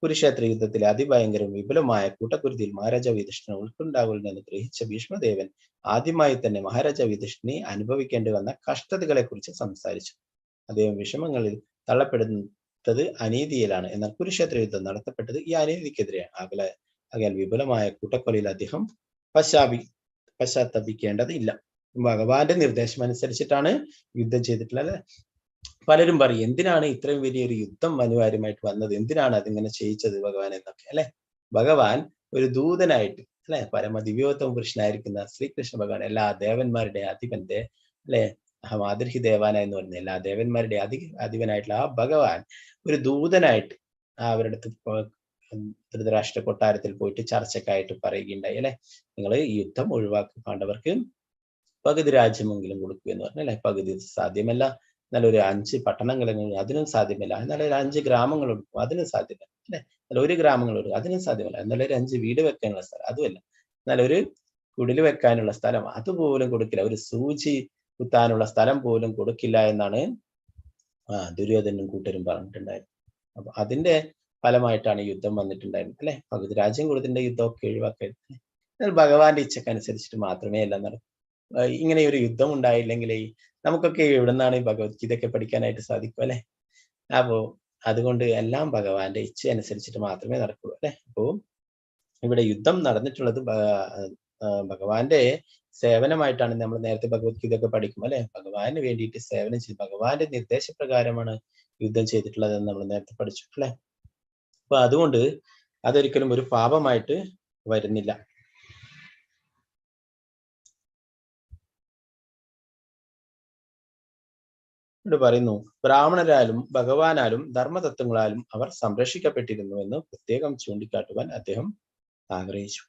കുരുക്ഷേത്ര യുദ്ധത്തിലെ അതിഭയങ്കരവും വിപുലമായ കൂട്ടക്കുരുതിയിൽ മഹാരാജാവ് യുധിഷ്ഠിരൻ ഉൾക്കൊണ്ടാകുമെന്ന് ഗ്രഹിച്ച ഭീഷ്മദേവൻ ആദ്യമായി തന്നെ മഹാരാജാവ് യുധിഷ്ഠിരനെ അനുഭവിക്കേണ്ടി വന്ന കഷ്ടതകളെ കുറിച്ച് സംസാരിച്ചു. അദ്ദേഹം വിഷമങ്ങളിൽ തള്ളപ്പെടുന്നത് അനീതിയിലാണ്. എന്നാൽ കുരുക്ഷേത്ര യുദ്ധം നടത്തപ്പെട്ടത് ഈ അനീതിക്കെതിരെയാണ്. ആകയാൽ വിപുലമായ കൂട്ടക്കൊലയിൽ അദ്ദേഹം പശ്ചാത്തപിക്കേണ്ടതില്ല. ഭഗവാന്റെ നിർദ്ദേശം അനുസരിച്ചിട്ടാണ് യുദ്ധം ചെയ്തിട്ടുള്ളത്. പലരും പറയും, എന്തിനാണ് ഇത്രയും വലിയൊരു യുദ്ധം അനിവാര്യമായിട്ട് വന്നത്, എന്തിനാണ് അതിങ്ങനെ ചെയ്യിച്ചത് ഭഗവാൻ എന്നൊക്കെ അല്ലെ. ഭഗവാൻ ഒരു ദൂതനായിട്ട് അല്ലെ, പരമദിവ്യോത്തമ പുരുഷനായിരിക്കുന്ന ശ്രീകൃഷ്ണ ഭഗവാൻ, എല്ലാ ദേവന്മാരുടെ അധിപന്റെ അല്ലെ, മാതൃഹി ദേവാന എന്ന് പറയുന്ന എല്ലാ ദേവന്മാരുടെ അധിപനായിട്ടുള്ള ആ ഭഗവാൻ ഒരു ദൂതനായിട്ട് അവരുടെ ധൃതരാഷ്ട്ര കൊട്ടാരത്തിൽ പോയിട്ട് ചർച്ചക്കായിട്ട് പറയുകയുണ്ടായി അല്ലെ, നിങ്ങൾ ഈ യുദ്ധം ഒഴിവാക്കി പാണ്ഡവർക്ക് പകുതി രാജ്യമെങ്കിലും കൊടുക്കുക എന്ന് പറഞ്ഞു അല്ലെ. പകുതി സാധ്യമല്ല, എന്നാൽ ഒരു 5 പട്ടണങ്ങളെങ്കിലും അതിനും സാധ്യമല്ല, എന്നാൽ ഒരു 5 ഗ്രാമങ്ങൾ കൊടുക്കും അതിനും സാധ്യമല്ല അല്ലെ, എന്നാൽ 1 ഗ്രാമങ്ങൾ കൊടുക്കും അതിനും സാധ്യമല്ല, എന്നാൽ ഒരു 5 വീട് വെക്കാനുള്ള സ്ഥലം അതുമല്ല, എന്നാൽ ഒരു കുടിൽ വെക്കാനുള്ള സ്ഥലം അതുപോലും കൊടുക്കില്ല, ഒരു സൂചി കുത്താനുള്ള സ്ഥലം പോലും കൊടുക്കില്ല എന്നാണ് ദുര്യോധനും കൂട്ടരും പറഞ്ഞിട്ടുണ്ടായിരുന്നു. അപ്പൊ അതിന്റെ ഫലമായിട്ടാണ് യുദ്ധം വന്നിട്ടുണ്ടായിരുന്നത് അല്ലെ. പകുതി രാജ്യം കൊടുത്തിട്ട് യുദ്ധമൊക്കെ ഒഴിവാക്കരുത്. എന്നാൽ ഭഗവാന്റെ ഇച്ഛക്കനുസരിച്ചിട്ട് മാത്രമേ എല്ലാം നടക്കൂ. ഇങ്ങനെ ഒരു യുദ്ധം ഉണ്ടായില്ലെങ്കിൽ നമുക്കൊക്കെ എവിടെ നിന്നാണ് ഈ ഭഗവത്ഗീതയൊക്കെ പഠിക്കാനായിട്ട് സാധിക്കും അല്ലെ. അപ്പോ അതുകൊണ്ട് എല്ലാം ഭഗവാന്റെ ഇച്ഛ അനുസരിച്ചിട്ട് മാത്രമേ നടക്കുള്ളൂ അല്ലെ. അപ്പോ ഇവിടെ യുദ്ധം നടന്നിട്ടുള്ളത് ഭഗവാന്റെ സേവനമായിട്ടാണ്. നമ്മൾ നേരത്തെ ഭഗവത്ഗീതയൊക്കെ പഠിക്കും അല്ലെ, ഭഗവാന് വേണ്ടിയിട്ട് സേവനം ചെയ്ത് ഭഗവാന്റെ നിർദ്ദേശപ്രകാരമാണ് യുദ്ധം ചെയ്തിട്ടുള്ളതെന്ന് നമ്മൾ നേരത്തെ പഠിച്ചു അല്ലെ. അപ്പൊ അതുകൊണ്ട് അതൊരിക്കലും ഒരു പാപമായിട്ട് വരുന്നില്ല. ഇവിടെ പറയുന്നു, ബ്രാഹ്മണരാലും ഭഗവാനാലും ധർമ്മതത്വങ്ങളാലും അവർ സംരക്ഷിക്കപ്പെട്ടിരുന്നു എന്ന് പ്രത്യേകം ചൂണ്ടിക്കാട്ടുവാൻ അദ്ദേഹം ആഗ്രഹിച്ചു.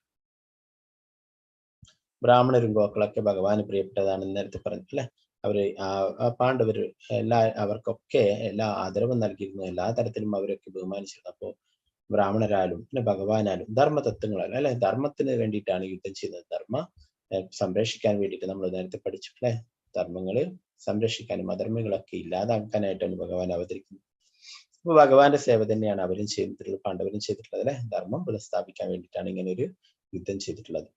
ബ്രാഹ്മണരും ഗോക്കളൊക്കെ ഭഗവാന് പ്രിയപ്പെട്ടതാണെന്ന് നേരത്തെ പറഞ്ഞു അല്ലെ. അവര് പാണ്ഡവർ അവർക്കൊക്കെ എല്ലാ ആദരവും നൽകിയിരുന്നു, എല്ലാ തരത്തിലും അവരൊക്കെ ബഹുമാനിച്ചിരുന്നു. അപ്പോ ബ്രാഹ്മണരാലും പിന്നെ ഭഗവാനാലും ധർമ്മതത്വങ്ങളാലും അല്ലെ, ധർമ്മത്തിന് വേണ്ടിയിട്ടാണ് യുദ്ധം ചെയ്യുന്നത്. ധർമ്മ സംരക്ഷിക്കാൻ വേണ്ടിയിട്ട് നമ്മൾ നേരത്തെ പഠിച്ചു അല്ലെ. ധർമ്മങ്ങള് സംരക്ഷിക്കാനും അധർമ്മികളൊക്കെ ഇല്ലാതാക്കാനായിട്ടാണ് ഭഗവാൻ അവതരിക്കുന്നത്. അപ്പൊ ഭഗവാന്റെ സേവ തന്നെയാണ് അവരും ചെയ്തിട്ടുള്ളത്, പാണ്ഡവരും ചെയ്തിട്ടുള്ളത് അല്ലെ. ധർമ്മം പുനഃസ്ഥാപിക്കാൻ വേണ്ടിയിട്ടാണ് ഇങ്ങനെ ഒരു യുദ്ധം ചെയ്തിട്ടുള്ളത്.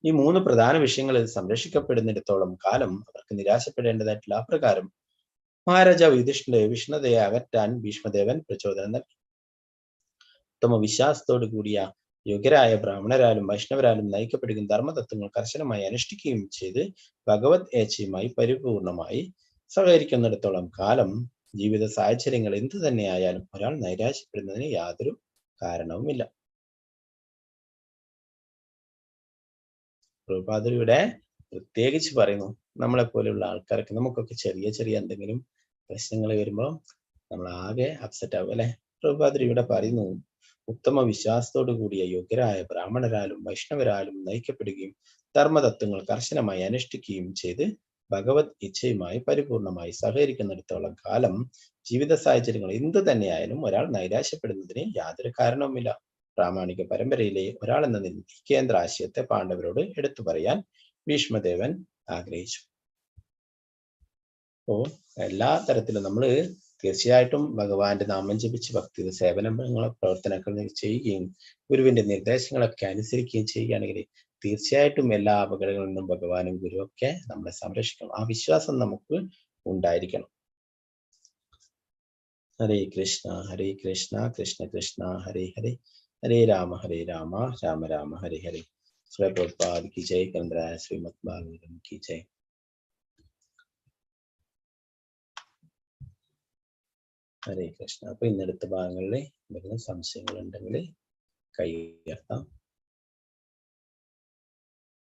ഈ 3 പ്രധാന വിഷയങ്ങളിൽ സംരക്ഷിക്കപ്പെടുന്നിടത്തോളം കാലം അവർക്ക് നിരാശപ്പെടേണ്ടതായിട്ടുള്ള അപ്രകാരം മഹാരാജാവ് യുധിഷ്ഠിരന്റെ വിഷ്ണുതയെ അകറ്റാൻ ഭീഷ്മദേവൻ പ്രചോദനം നൽകി. ഉത്തമ വിശ്വാസത്തോടു കൂടിയ യോഗ്യരായ ബ്രാഹ്മണരാലും വൈഷ്ണവരാലും നയിക്കപ്പെടുകയും ധർമ്മതത്വങ്ങൾ കർശനമായി അനുഷ്ഠിക്കുകയും ചെയ്ത് ഭഗവത് ഏച്ഛയുമായി പരിപൂർണമായി സഹകരിക്കുന്നിടത്തോളം കാലം ജീവിത സാഹചര്യങ്ങൾ എന്തു തന്നെയായാലും ഒരാൾ നൈരാശ്യപ്പെടുന്നതിന് യാതൊരു കാരണവുമില്ല. പ്രഭുപാദരുടെ പ്രത്യേകിച്ച് പറയുന്നു, നമ്മളെ പോലെയുള്ള ആൾക്കാർക്ക് നമുക്കൊക്കെ ചെറിയ ചെറിയ എന്തെങ്കിലും പ്രശ്നങ്ങൾ വരുമ്പോൾ നമ്മൾ ആകെ അപ്സെറ്റ് ആവും അല്ലെ. പ്രഭുപാദരുടെ പറയുന്നു, ഉത്തമ വിശ്വാസത്തോടു കൂടിയ യോഗ്യരായ ബ്രാഹ്മണരാലും വൈഷ്ണവരാലും നയിക്കപ്പെടുകയും ധർമ്മതത്വങ്ങൾ കർശനമായി അനുഷ്ഠിക്കുകയും ചെയ്ത് ഭഗവത് ഇച്ഛയുമായി പരിപൂർണമായി സഹകരിക്കുന്നിടത്തോളം കാലം ജീവിത സാഹചര്യങ്ങൾ എന്തു തന്നെയായാലും ഒരാൾ നൈരാശ്യപ്പെടുന്നതിന് യാതൊരു കാരണവുമില്ല. പ്രാമാണിക പരമ്പരയിലെ ഒരാൾ എന്ന നിലയിൽ കേന്ദ്ര ആശയത്തെ പാണ്ഡവരോട് എടുത്തു പറയാൻ ഭീഷ്മദേവൻ ആഗ്രഹിച്ചു. അപ്പോ എല്ലാ തരത്തിലും നമ്മൾ തീർച്ചയായിട്ടും ഭഗവാന്റെ നാമം ജപിച്ച് ഭക്തി സേവനങ്ങളെ പ്രവർത്തനങ്ങൾ ചെയ്യുകയും ഗുരുവിന്റെ നിർദ്ദേശങ്ങളൊക്കെ അനുസരിക്കുകയും ചെയ്യുകയാണെങ്കിൽ തീർച്ചയായിട്ടും എല്ലാ അപകടങ്ങളിൽ നിന്നും ഭഗവാനും ഗുരുവൊക്കെ നമ്മളെ സംരക്ഷിക്കണം. ആ വിശ്വാസം നമുക്ക് ഉണ്ടായിരിക്കണം. ഹരേ കൃഷ്ണ കൃഷ്ണ കൃഷ്ണ ഹരേ ഹരേ, ഹരേ രാമ രാമ രാമ ഹരേ ഹരേ. ശ്രീ പ്രഭുപാദ് की जय, ഗ്രന്ഥരായ ശ്രീമദ് ഭാഗവതം की जय. ഹരേ കൃഷ്ണ. അപ്പൊ ഇന്നടുത്ത ഭാഗങ്ങളിൽ എന്തെങ്കിലും സംശയങ്ങൾ ഉണ്ടെങ്കിൽ കൈ ഉയർത്താം.